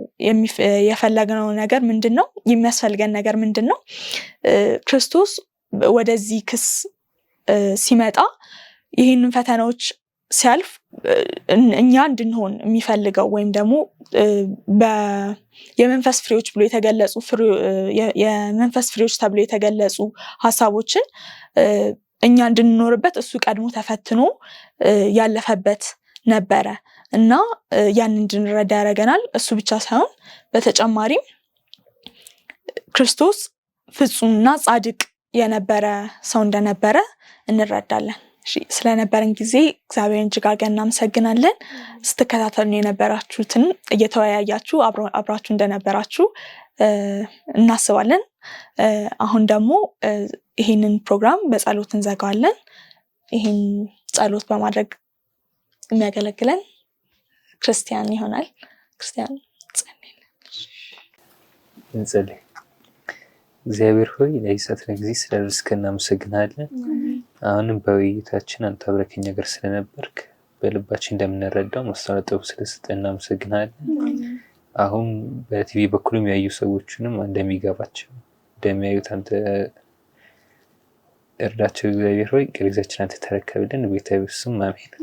Speaker 1: የፈለግነው ነገር ምንድነው? የሚያስፈልገን ነገር ምንድነው? ክርስቶስ ወደዚህ ክስ ሲመጣ ይህንን ፈተናዎች ሲያልፍ እኛ እንድንሆን የሚፈልገው ወይም ደግሞ የመንፈስ ፍሬዎች ብሎ የተገለጹ የመንፈስ ፍሬዎች ተብሎ የተገለጹ ሐሳቦችን እኛ እንድንኖርበት እሱ ቀድሞ ተፈትኖ ያለፈበት ነበረ እና ያን እንድንረዳ ያደርገናል። እሱ ብቻ ሳይሆን በተጨማሪም ክርስቶስ ፍጹምና ጻድቅ የነበረ ሰው እንደነበረ እንረዳለን። ስለነበረን ጊዜ እግዚአብሔርን እጅግ አድርገን እናመሰግናለን። ስትከታተሉ የነበራችሁትን እየተወያያችሁ አብራችሁ እንደነበራችሁ እናስባለን። አሁን ደግሞ ይሄንን ፕሮግራም በጸሎት እንዘጋዋለን። ይሄን ጸሎት በማድረግ የሚያገለግለን ክርስቲያን ይሆናል። ክርስቲያን
Speaker 3: እንጸልይ። እግዚአብሔር ሆይ ለዚህ ሰዓት ጊዜ ስለደረስከን እናመሰግናለን። አሁንም በውይይታችን አንተ አብረከኝ ነገር ስለነበርክ በልባችን እንደምንረዳው ማስተዋል ስለሰጠን እናመሰግናለን። አሁን በቲቪ በኩልም ያዩ ሰዎችንም እንደሚገባቸው እንደሚያዩት አንተ እርዳቸው። እግዚአብሔር ሆይ ጊዜያችንን አንተ ተረከብልን። በጌታ ስም አሜን።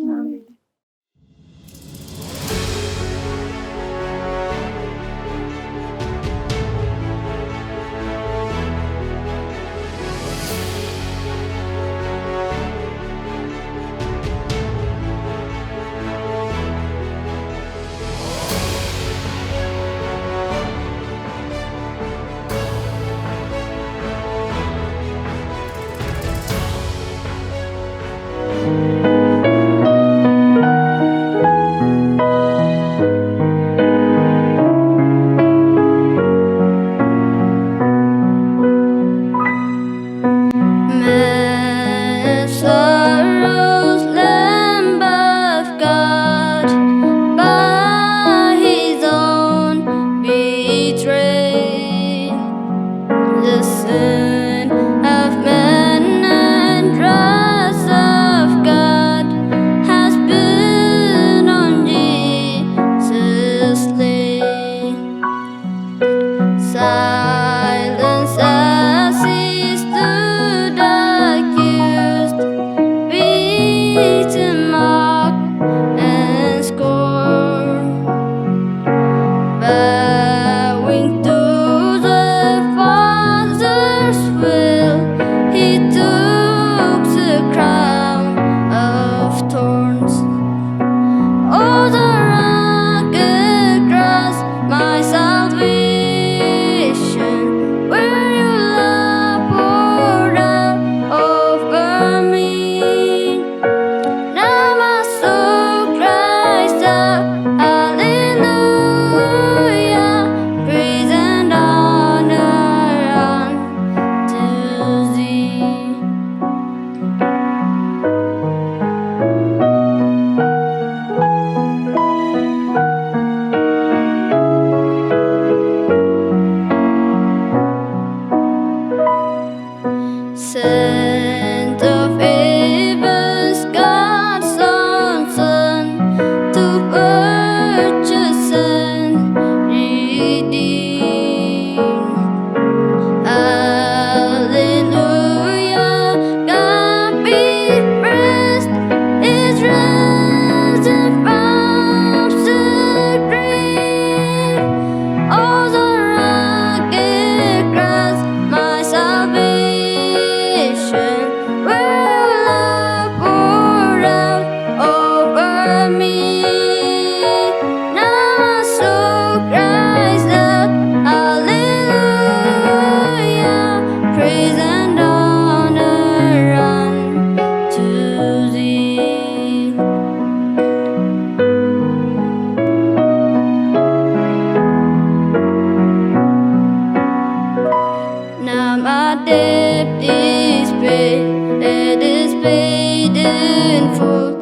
Speaker 5: Debt is paid, it is paid in full.